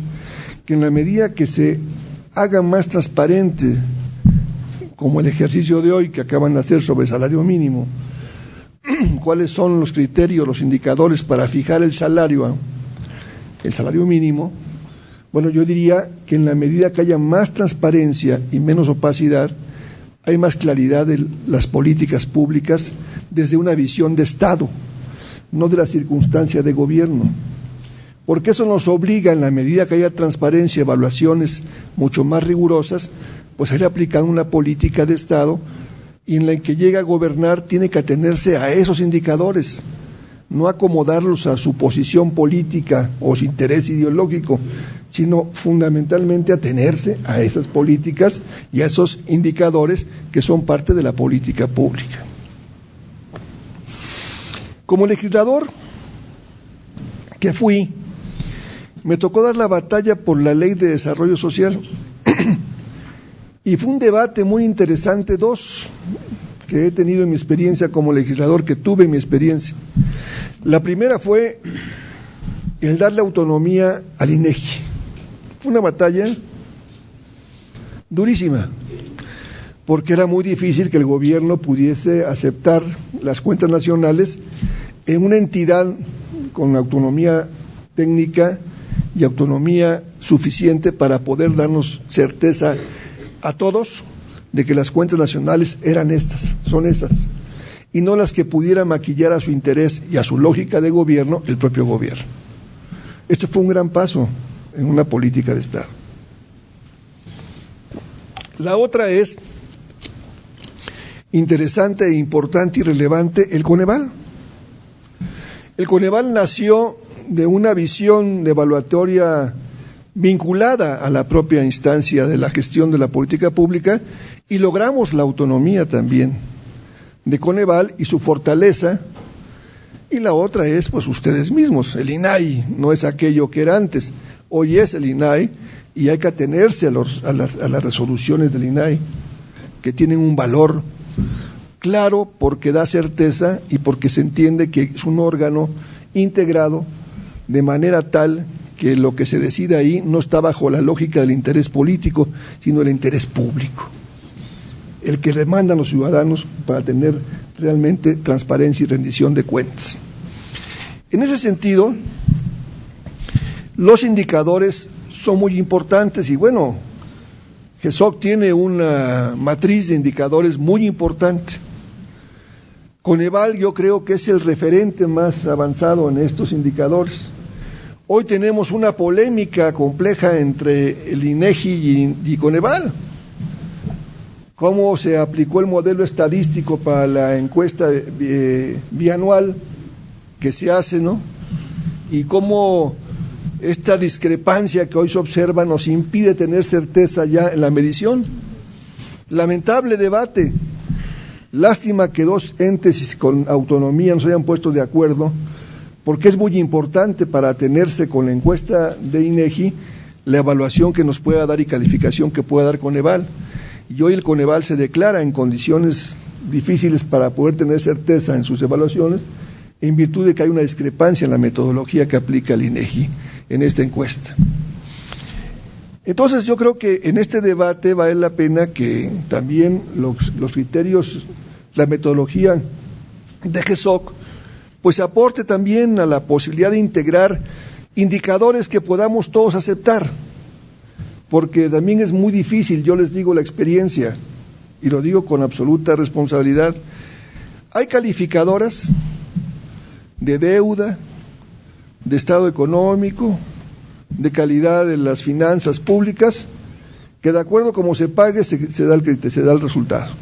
que en la medida que se haga más transparente, como el ejercicio de hoy que acaban de hacer sobre el salario mínimo, cuáles son los criterios, los indicadores para fijar el salario mínimo. Bueno, yo diría que en la medida que haya más transparencia y menos opacidad, hay más claridad de las políticas públicas desde una visión de Estado, no de la circunstancia de gobierno. Porque eso nos obliga, en la medida que haya transparencia, evaluaciones mucho más rigurosas, pues a ir aplicando una política de Estado, y en la que llega a gobernar tiene que atenerse a esos indicadores, no acomodarlos a su posición política o su interés ideológico, sino fundamentalmente atenerse a esas políticas y a esos indicadores que son parte de la política pública. Como legislador que fui, me tocó dar la batalla por la Ley de Desarrollo Social y fue un debate muy interesante, dos que he tenido en mi experiencia como legislador, que tuve en mi experiencia. La primera fue el darle autonomía al INEGI. Fue una batalla durísima, porque era muy difícil que el gobierno pudiese aceptar las cuentas nacionales en una entidad con autonomía técnica y autonomía suficiente para poder darnos certeza a todos de que las cuentas nacionales eran estas, son esas, y no las que pudiera maquillar a su interés y a su lógica de gobierno el propio gobierno. Esto fue un gran paso en una política de Estado. La otra es interesante e importante y relevante, el Coneval. El Coneval nació de una visión evaluatoria vinculada a la propia instancia de la gestión de la política pública, y logramos la autonomía también de Coneval y su fortaleza. Y la otra es, pues, ustedes mismos. El INAI no es aquello que era antes, hoy es el INAI, y hay que atenerse a las resoluciones del INAI, que tienen un valor claro porque da certeza y porque se entiende que es un órgano integrado de manera tal que lo que se decide ahí no está bajo la lógica del interés político, sino el interés público. el que demandan los ciudadanos para tener realmente transparencia y rendición de cuentas. En ese sentido, los indicadores son muy importantes y bueno, GESOC tiene una matriz de indicadores muy importante. Coneval yo creo que es el referente más avanzado en estos indicadores. Hoy tenemos una polémica compleja entre el INEGI y Coneval. Cómo se aplicó el modelo estadístico para la encuesta bianual que se hace, ¿no? Y cómo esta discrepancia que hoy se observa nos impide tener certeza ya en la medición. Lamentable debate. Lástima que dos entes con autonomía no se hayan puesto de acuerdo, porque es muy importante para atenerse con la encuesta de INEGI la evaluación que nos pueda dar y calificación que pueda dar Coneval. Y hoy el Coneval se declara en condiciones difíciles para poder tener certeza en sus evaluaciones, en virtud de que hay una discrepancia en la metodología que aplica el INEGI en esta encuesta. Entonces yo creo que en este debate vale la pena que también los criterios, la metodología de GESOC, pues aporte también a la posibilidad de integrar indicadores que podamos todos aceptar, porque también es muy difícil, yo les digo la experiencia, y lo digo con absoluta responsabilidad, hay calificadoras de deuda, de estado económico, de calidad de las finanzas públicas, que de acuerdo a cómo se pague se da el resultado.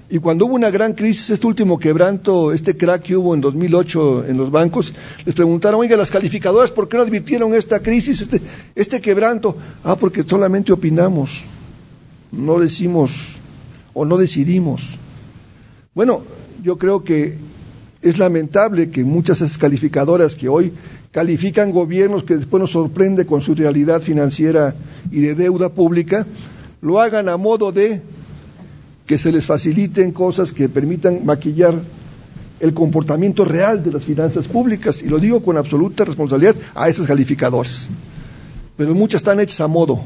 Y cuando hubo una gran crisis, este último quebranto, este crack que hubo en 2008 en los bancos, les preguntaron, oiga, las calificadoras, ¿por qué no advirtieron esta crisis, este quebranto? Porque solamente opinamos, no decimos o no decidimos. Bueno, yo creo que es lamentable que muchas de esas calificadoras que hoy califican gobiernos que después nos sorprende con su realidad financiera y de deuda pública, lo hagan a modo de que se les faciliten cosas que permitan maquillar el comportamiento real de las finanzas públicas, y lo digo con absoluta responsabilidad a esas calificadoras. Pero muchas están hechas a modo,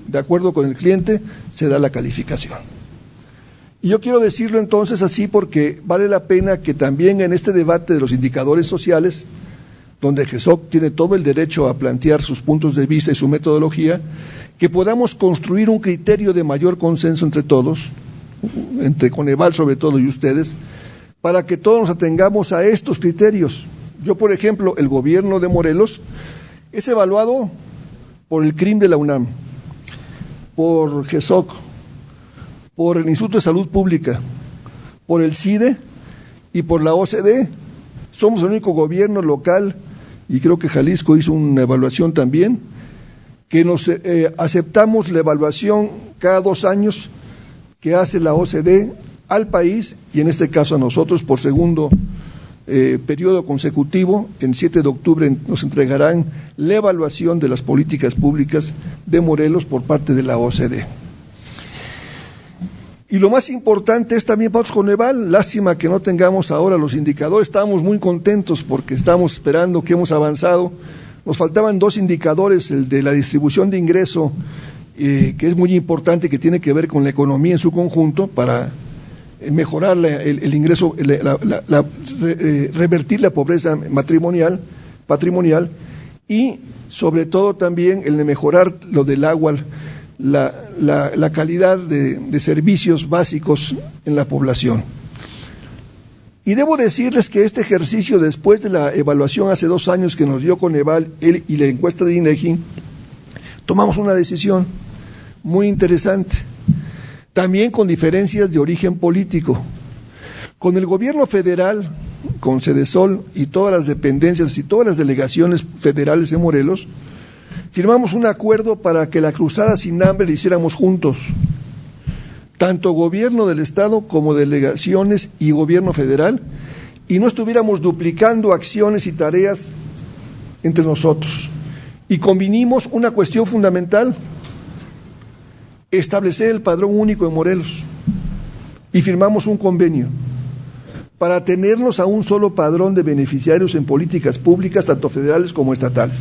de acuerdo con el cliente, se da la calificación. Y yo quiero decirlo entonces así porque vale la pena que también en este debate de los indicadores sociales, donde GESOC tiene todo el derecho a plantear sus puntos de vista y su metodología, que podamos construir un criterio de mayor consenso entre todos, entre Coneval sobre todo y ustedes, para que todos nos atengamos a estos criterios. Yo, por ejemplo, el gobierno de Morelos es evaluado por el CRIM de la UNAM, por GESOC, por el Instituto de Salud Pública, por el CIDE y por la OCDE. Somos el único gobierno local, y creo que Jalisco hizo una evaluación también, que nos aceptamos la evaluación cada 2 años que hace la OCDE al país, y en este caso a nosotros por segundo periodo consecutivo. En 7 de octubre nos entregarán la evaluación de las políticas públicas de Morelos por parte de la OCDE. Y lo más importante es también para Coneval, lástima que no tengamos ahora los indicadores, estábamos muy contentos porque estamos esperando que hemos avanzado. Nos faltaban 2 indicadores, el de la distribución de ingreso, que es muy importante, que tiene que ver con la economía en su conjunto, para mejorar el ingreso, revertir la pobreza patrimonial, y sobre todo también el de mejorar lo del agua, la calidad de servicios básicos en la población. Y debo decirles que este ejercicio, después de la evaluación hace 2 años que nos dio Coneval y la encuesta de INEGI, tomamos una decisión muy interesante, también con diferencias de origen político. Con el gobierno federal, con Cedesol y todas las dependencias y todas las delegaciones federales en Morelos, firmamos un acuerdo para que la cruzada sin hambre la hiciéramos juntos, tanto gobierno del estado como delegaciones y gobierno federal, y no estuviéramos duplicando acciones y tareas entre nosotros. Y convinimos una cuestión fundamental: establecer el padrón único en Morelos, y firmamos un convenio para tenernos a un solo padrón de beneficiarios en políticas públicas, tanto federales como estatales,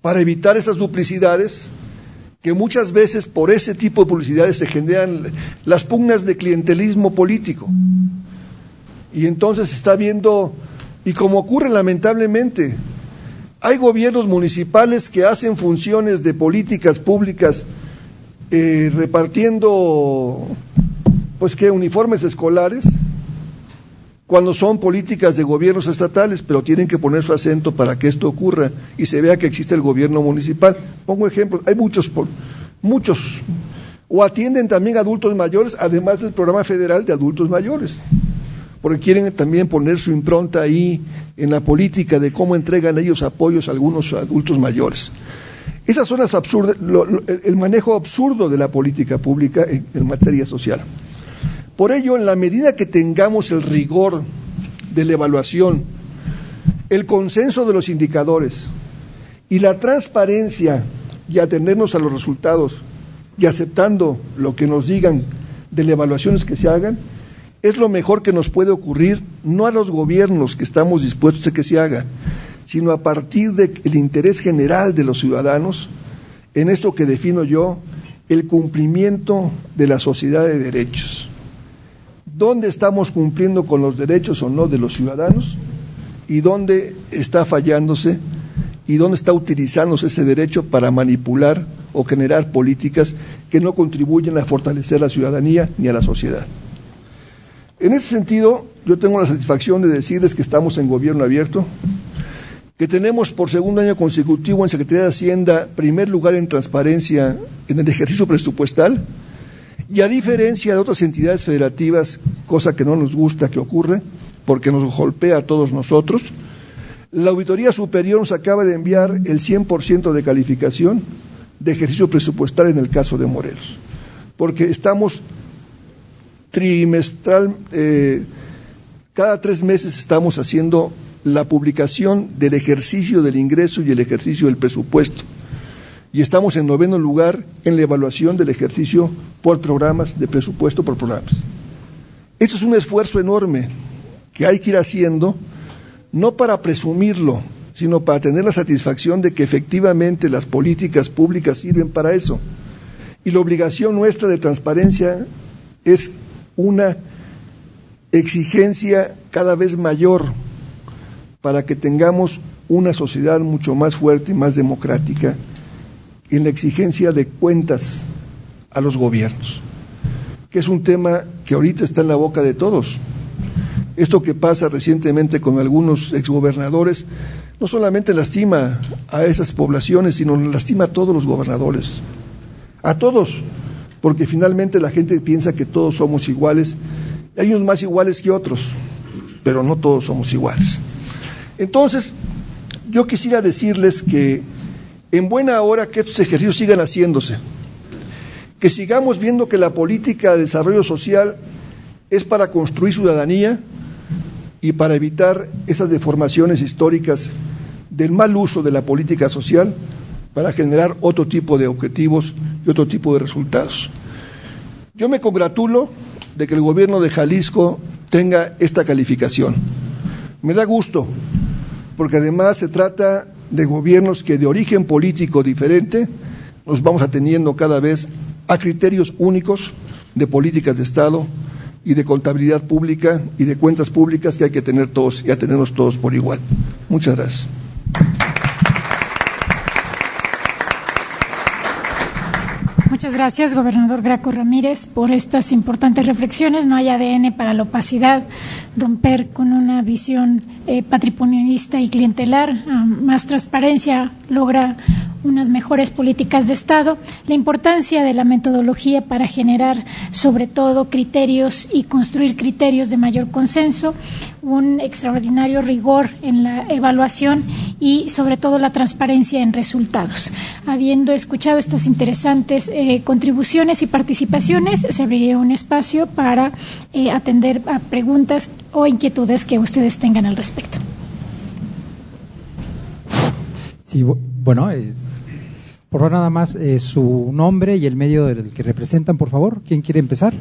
para evitar esas duplicidades que muchas veces por ese tipo de publicidades se generan las pugnas de clientelismo político. Y entonces se está viendo, y como ocurre lamentablemente, hay gobiernos municipales que hacen funciones de políticas públicas repartiendo, pues, ¿qué? Uniformes escolares, cuando son políticas de gobiernos estatales, pero tienen que poner su acento para que esto ocurra y se vea que existe el gobierno municipal. Pongo ejemplos, hay muchos, o atienden también a adultos mayores, además del programa federal de adultos mayores, porque quieren también poner su impronta ahí en la política de cómo entregan ellos apoyos a algunos adultos mayores. Esas son las absurdas, el manejo absurdo de la política pública en materia social. Por ello, en la medida que tengamos el rigor de la evaluación, el consenso de los indicadores y la transparencia y atendernos a los resultados y aceptando lo que nos digan de las evaluaciones que se hagan, es lo mejor que nos puede ocurrir, no a los gobiernos que estamos dispuestos a que se haga, sino a partir del interés general de los ciudadanos, en esto que defino yo, el cumplimiento de la sociedad de derechos. ¿Dónde estamos cumpliendo con los derechos o no de los ciudadanos? ¿Y dónde está fallándose? ¿Y dónde está utilizándose ese derecho para manipular o generar políticas que no contribuyen a fortalecer la ciudadanía ni a la sociedad? En ese sentido, yo tengo la satisfacción de decirles que estamos en gobierno abierto, que tenemos por segundo año consecutivo en Secretaría de Hacienda primer lugar en transparencia en el ejercicio presupuestal, y a diferencia de otras entidades federativas, cosa que no nos gusta que ocurra, porque nos golpea a todos nosotros, la Auditoría Superior nos acaba de enviar el 100% de calificación de ejercicio presupuestal en el caso de Morelos, porque estamos trimestral, cada 3 meses estamos haciendo la publicación del ejercicio del ingreso y el ejercicio del presupuesto. Y estamos en 9º lugar en la evaluación del ejercicio por programas, de presupuesto por programas. Esto es un esfuerzo enorme que hay que ir haciendo, no para presumirlo, sino para tener la satisfacción de que efectivamente las políticas públicas sirven para eso. Y la obligación nuestra de transparencia es una exigencia cada vez mayor para que tengamos una sociedad mucho más fuerte y más democrática en la exigencia de cuentas a los gobiernos, que es un tema que ahorita está en la boca de todos. Esto que pasa recientemente con algunos exgobernadores no solamente lastima a esas poblaciones, sino lastima a todos los gobernadores, a todos, porque finalmente la gente piensa que todos somos iguales. Hay unos más iguales que otros, pero no todos somos iguales. Entonces, yo quisiera decirles que en buena hora que estos ejercicios sigan haciéndose, que sigamos viendo que la política de desarrollo social es para construir ciudadanía y para evitar esas deformaciones históricas del mal uso de la política social para generar otro tipo de objetivos y otro tipo de resultados. Yo me congratulo de que el gobierno de Jalisco tenga esta calificación. Me da gusto, porque además se trata de gobiernos que de origen político diferente nos vamos ateniendo cada vez a criterios únicos de políticas de Estado y de contabilidad pública y de cuentas públicas que hay que tener todos y atenernos todos por igual. Muchas gracias. Muchas gracias, gobernador Graco Ramírez, por estas importantes reflexiones. No hay ADN para la opacidad, romper con una visión patrimonialista y clientelar, más transparencia logra unas mejores políticas de Estado, la importancia de la metodología para generar sobre todo criterios y construir criterios de mayor consenso, un extraordinario rigor en la evaluación y sobre todo la transparencia en resultados. Habiendo escuchado estas interesantes contribuciones y participaciones, se abriría un espacio para atender a preguntas o inquietudes que ustedes tengan al respecto. Sí, bueno, por favor, nada más su nombre y el medio del que representan, por favor. ¿Quién quiere empezar?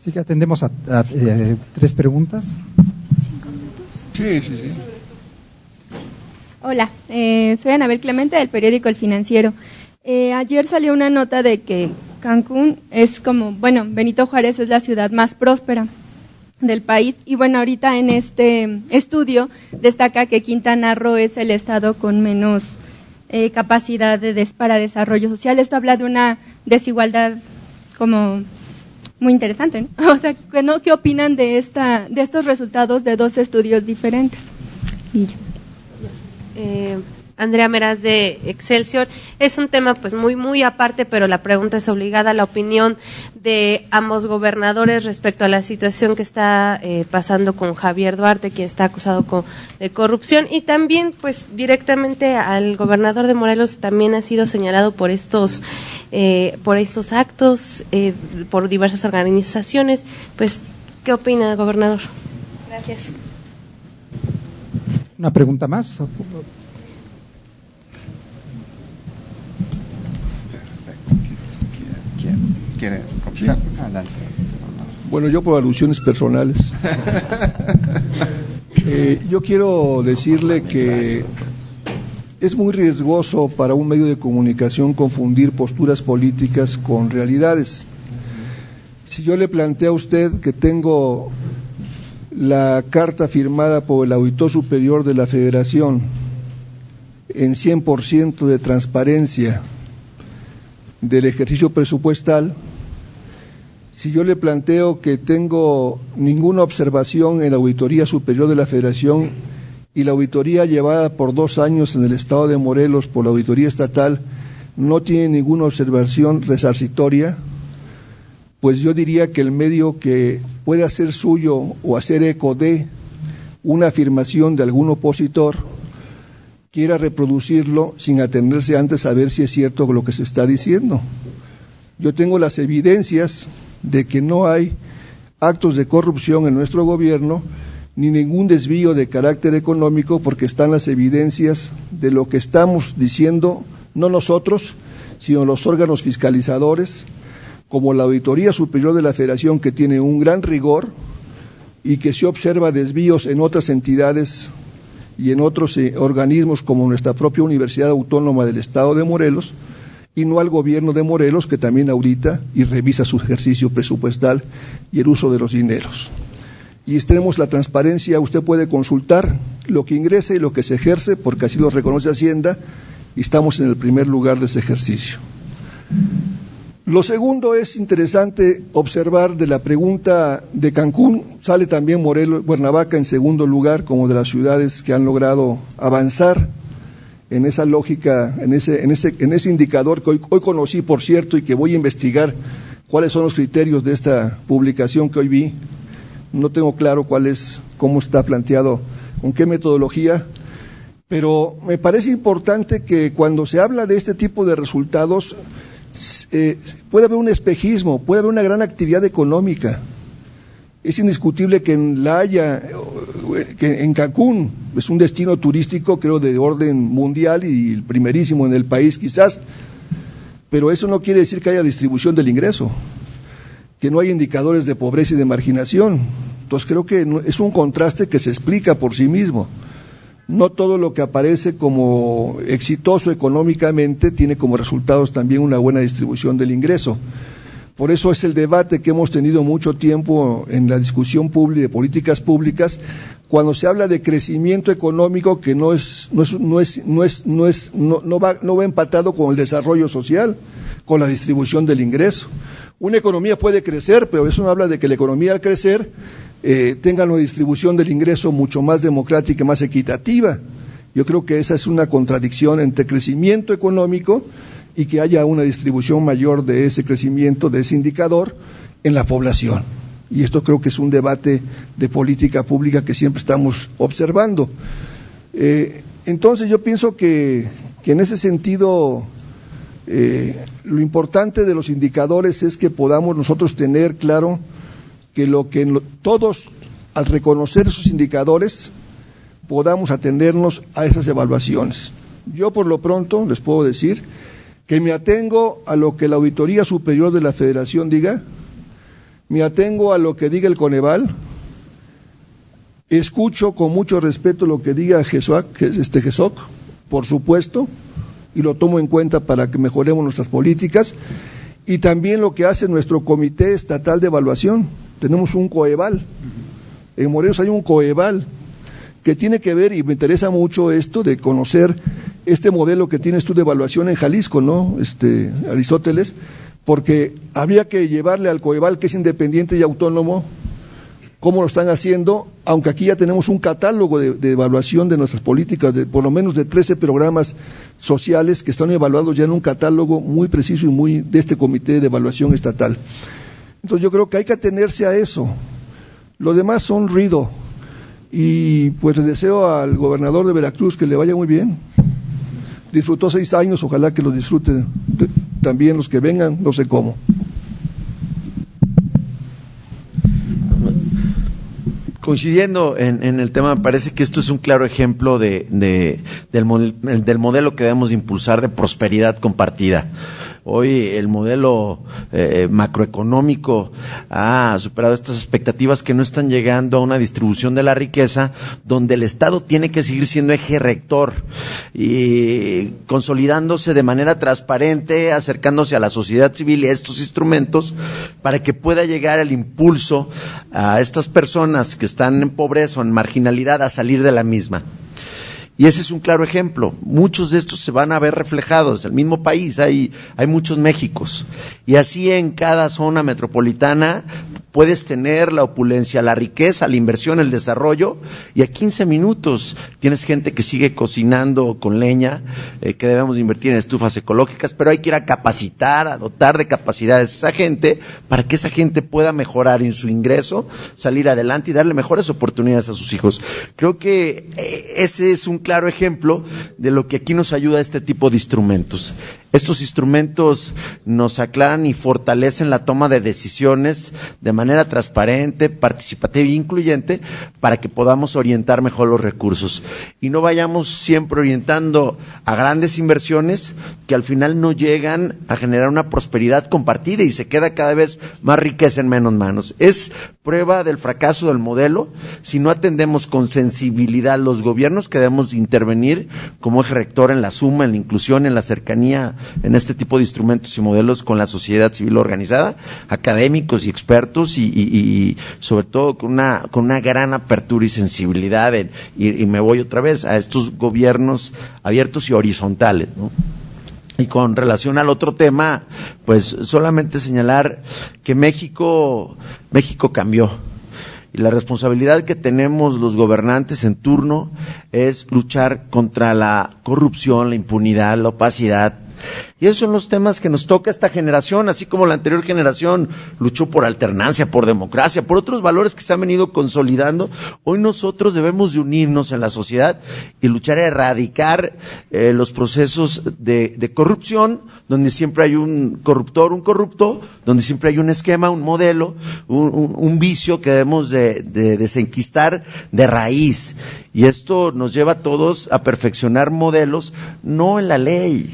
Sí, que atendemos a 3 preguntas. Sí. Hola, soy Anabel Clemente del periódico El Financiero. Ayer salió una nota de que Cancún es Benito Juárez es la ciudad más próspera del país y ahorita en este estudio destaca que Quintana Roo es el estado con menos capacidad para desarrollo social. Esto habla de una desigualdad como muy interesante, ¿no? O sea, ¿qué opinan de estos resultados de 2 estudios diferentes? Y Andrea Meraz de Excelsior. Es un tema pues muy aparte, pero la pregunta es obligada. La opinión de ambos gobernadores respecto a la situación que está pasando con Javier Duarte, quien está acusado de corrupción, y también pues directamente al gobernador de Morelos también ha sido señalado por estos actos por diversas organizaciones. Pues, ¿qué opina el gobernador? Gracias. ¿Una pregunta más? ¿Quiere comenzar? Sí. Adelante. Bueno, yo por alusiones personales. Yo quiero decirle que es muy riesgoso para un medio de comunicación confundir posturas políticas con realidades. Si yo le planteo a usted que tengo la carta firmada por el Auditor Superior de la Federación en 100% de transparencia del ejercicio presupuestal, si yo le planteo que tengo ninguna observación en la Auditoría Superior de la Federación y la auditoría llevada por 2 años en el estado de Morelos por la Auditoría Estatal no tiene ninguna observación resarcitoria, pues yo diría que el medio que puede hacer suyo o hacer eco de una afirmación de algún opositor quiera reproducirlo sin atenderse antes a ver si es cierto lo que se está diciendo. Yo tengo las evidencias de que no hay actos de corrupción en nuestro gobierno ni ningún desvío de carácter económico, porque están las evidencias de lo que estamos diciendo, no nosotros, sino los órganos fiscalizadores, como la Auditoría Superior de la Federación, que tiene un gran rigor y que se observa desvíos en otras entidades y en otros organismos como nuestra propia Universidad Autónoma del Estado de Morelos, y no al gobierno de Morelos, que también audita y revisa su ejercicio presupuestal y el uso de los dineros. Y tenemos la transparencia, usted puede consultar lo que ingresa y lo que se ejerce, porque así lo reconoce Hacienda, y estamos en el primer lugar de ese ejercicio. Lo segundo es interesante observar de la pregunta de Cancún, sale también Cuernavaca en segundo lugar como de las ciudades que han logrado avanzar en esa lógica, en ese indicador que hoy conocí, por cierto, y que voy a investigar cuáles son los criterios de esta publicación que hoy vi. No tengo claro cómo está planteado, con qué metodología, pero me parece importante que cuando se habla de este tipo de resultados puede haber un espejismo, puede haber una gran actividad económica. Es indiscutible que en La Haya, que en Cancún, es un destino turístico, creo, de orden mundial y el primerísimo en el país quizás, pero eso no quiere decir que haya distribución del ingreso, que no hay indicadores de pobreza y de marginación. Entonces creo que es un contraste que se explica por sí mismo. No todo lo que aparece como exitoso económicamente tiene como resultados también una buena distribución del ingreso. Por eso es el debate que hemos tenido mucho tiempo en la discusión pública de políticas públicas, cuando se habla de crecimiento económico que no va empatado con el desarrollo social, con la distribución del ingreso. Una economía puede crecer, pero eso no habla de que la economía al crecer tenga una distribución del ingreso mucho más democrática y más equitativa. Yo creo que esa es una contradicción entre crecimiento económico y que haya una distribución mayor de ese crecimiento, de ese indicador, en la población. Y esto creo que es un debate de política pública que siempre estamos observando. Entonces yo pienso que en ese sentido lo importante de los indicadores es que podamos nosotros tener claro que todos, al reconocer esos indicadores, podamos atendernos a esas evaluaciones. Yo por lo pronto les puedo decir que me atengo a lo que la Auditoría Superior de la Federación diga, me atengo a lo que diga el Coneval, escucho con mucho respeto lo que diga GESOC, por supuesto, y lo tomo en cuenta para que mejoremos nuestras políticas, y también lo que hace nuestro Comité Estatal de Evaluación. Tenemos un COEVAL, en Morelos hay un COEVAL, que tiene que ver, y me interesa mucho esto de conocer este modelo que tienes tú de evaluación en Jalisco, ¿no, Aristóteles? Porque habría que llevarle al COEVAL, que es independiente y autónomo, cómo lo están haciendo, aunque aquí ya tenemos un catálogo de evaluación de nuestras políticas, de por lo menos de 13 programas sociales que están evaluados ya en un catálogo muy preciso y muy de este Comité de Evaluación Estatal. Entonces yo creo que hay que atenerse a eso. Lo demás son ruido. Y pues les deseo al gobernador de Veracruz que le vaya muy bien. Disfrutó 6 años, ojalá que lo disfruten también los que vengan, no sé cómo. Coincidiendo en el tema, me parece que esto es un claro ejemplo del modelo que debemos impulsar de prosperidad compartida. Hoy el modelo macroeconómico ha superado estas expectativas que no están llegando a una distribución de la riqueza donde el Estado tiene que seguir siendo eje rector y consolidándose de manera transparente, acercándose a la sociedad civil y a estos instrumentos para que pueda llegar el impulso a estas personas que están en pobreza o en marginalidad a salir de la misma. Y ese es un claro ejemplo. Muchos de estos se van a ver reflejados. En el mismo país hay muchos Méxicos. Y así en cada zona metropolitana puedes tener la opulencia, la riqueza, la inversión, el desarrollo, y a 15 minutos tienes gente que sigue cocinando con leña, que debemos invertir en estufas ecológicas, pero hay que ir a capacitar, a dotar de capacidades a esa gente, para que esa gente pueda mejorar en su ingreso, salir adelante y darle mejores oportunidades a sus hijos. Creo que ese es un claro ejemplo de lo que aquí nos ayuda este tipo de instrumentos. Estos instrumentos nos aclaran y fortalecen la toma de decisiones de manera transparente, participativa e incluyente para que podamos orientar mejor los recursos y no vayamos siempre orientando a grandes inversiones que al final no llegan a generar una prosperidad compartida y se queda cada vez más riqueza en menos manos. Es prueba del fracaso del modelo si no atendemos con sensibilidad los gobiernos que debemos intervenir como eje rector en la suma, en la inclusión, en la cercanía, en este tipo de instrumentos y modelos con la sociedad civil organizada, académicos y expertos y sobre todo con una gran apertura y sensibilidad y me voy otra vez a estos gobiernos abiertos y horizontales, ¿no? Y con relación al otro tema, pues solamente señalar que México cambió. Y la responsabilidad que tenemos los gobernantes en turno es luchar contra la corrupción, la impunidad, la opacidad. Y esos son los temas que nos toca a esta generación, así como la anterior generación luchó por alternancia, por democracia, por otros valores que se han venido consolidando. Hoy nosotros debemos de unirnos en la sociedad y luchar a erradicar los procesos de corrupción, donde siempre hay un corruptor, un corrupto, donde siempre hay un esquema, un modelo, un vicio que debemos de desenquistar de raíz. Y esto nos lleva a todos a perfeccionar modelos, no en la ley.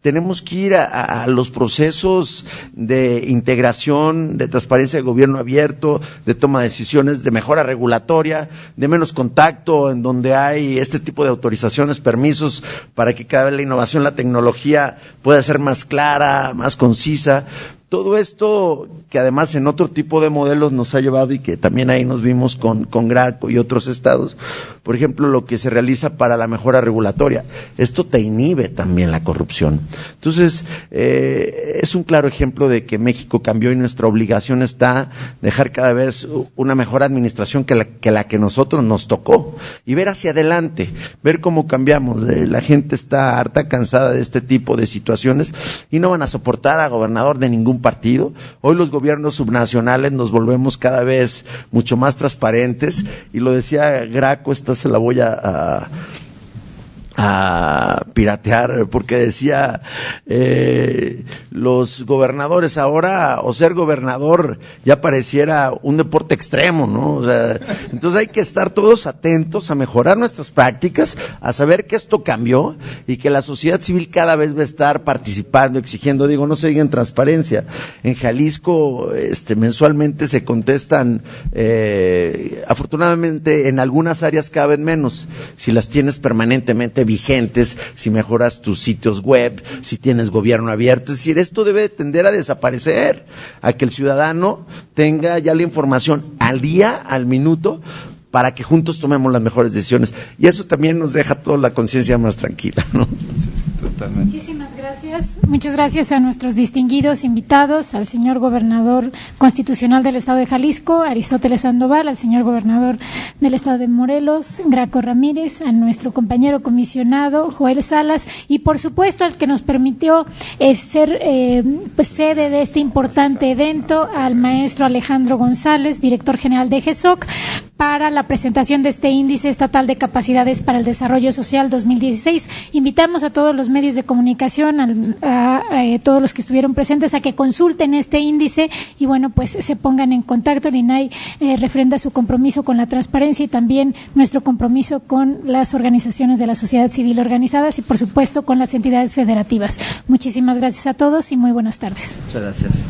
Tenemos que ir a los procesos de integración, de transparencia de gobierno abierto, de toma de decisiones, de mejora regulatoria, de menos contacto, en donde hay este tipo de autorizaciones, permisos, para que cada vez la innovación, la tecnología pueda ser más clara, más concisa. Todo esto que además en otro tipo de modelos nos ha llevado y que también ahí nos vimos con Graco y otros estados, por ejemplo, lo que se realiza para la mejora regulatoria. Esto te inhibe también la corrupción. Entonces, es un claro ejemplo de que México cambió y nuestra obligación está dejar cada vez una mejor administración que la que nosotros nos tocó y ver hacia adelante, ver cómo cambiamos. La gente está harta, cansada de este tipo de situaciones y no van a soportar a gobernador de ningún partido. Hoy los gobiernos subnacionales nos volvemos cada vez mucho más transparentes y lo decía Graco, esta se la voy a a piratear, porque decía los gobernadores ahora, o ser gobernador ya pareciera un deporte extremo, ¿no? O sea, entonces hay que estar todos atentos a mejorar nuestras prácticas, a saber que esto cambió y que la sociedad civil cada vez va a estar participando, exigiendo. Digo, no se diga en transparencia. En Jalisco, mensualmente se contestan, afortunadamente en algunas áreas cada vez menos, si las tienes permanentemente vigentes, si mejoras tus sitios web, si tienes gobierno abierto. Es decir, esto debe tender a desaparecer, a que el ciudadano tenga ya la información al día, al minuto, para que juntos tomemos las mejores decisiones. Y eso también nos deja toda la conciencia más tranquila, ¿no? Sí, totalmente. Muchísimas gracias. Muchas gracias a nuestros distinguidos invitados, al señor gobernador constitucional del Estado de Jalisco, Aristóteles Sandoval, al señor gobernador del Estado de Morelos, Graco Ramírez, a nuestro compañero comisionado, Joel Salas, y por supuesto al que nos permitió ser sede de este importante evento, al maestro Alejandro González, director general de GESOC, para la presentación de este Índice Estatal de Capacidades para el Desarrollo Social 2016. Invitamos a todos los medios de comunicación, a todos los que estuvieron presentes, a que consulten este índice y, bueno, pues se pongan en contacto. El INAI refrenda su compromiso con la transparencia y también nuestro compromiso con las organizaciones de la sociedad civil organizadas y, por supuesto, con las entidades federativas. Muchísimas gracias a todos y muy buenas tardes. Muchas gracias.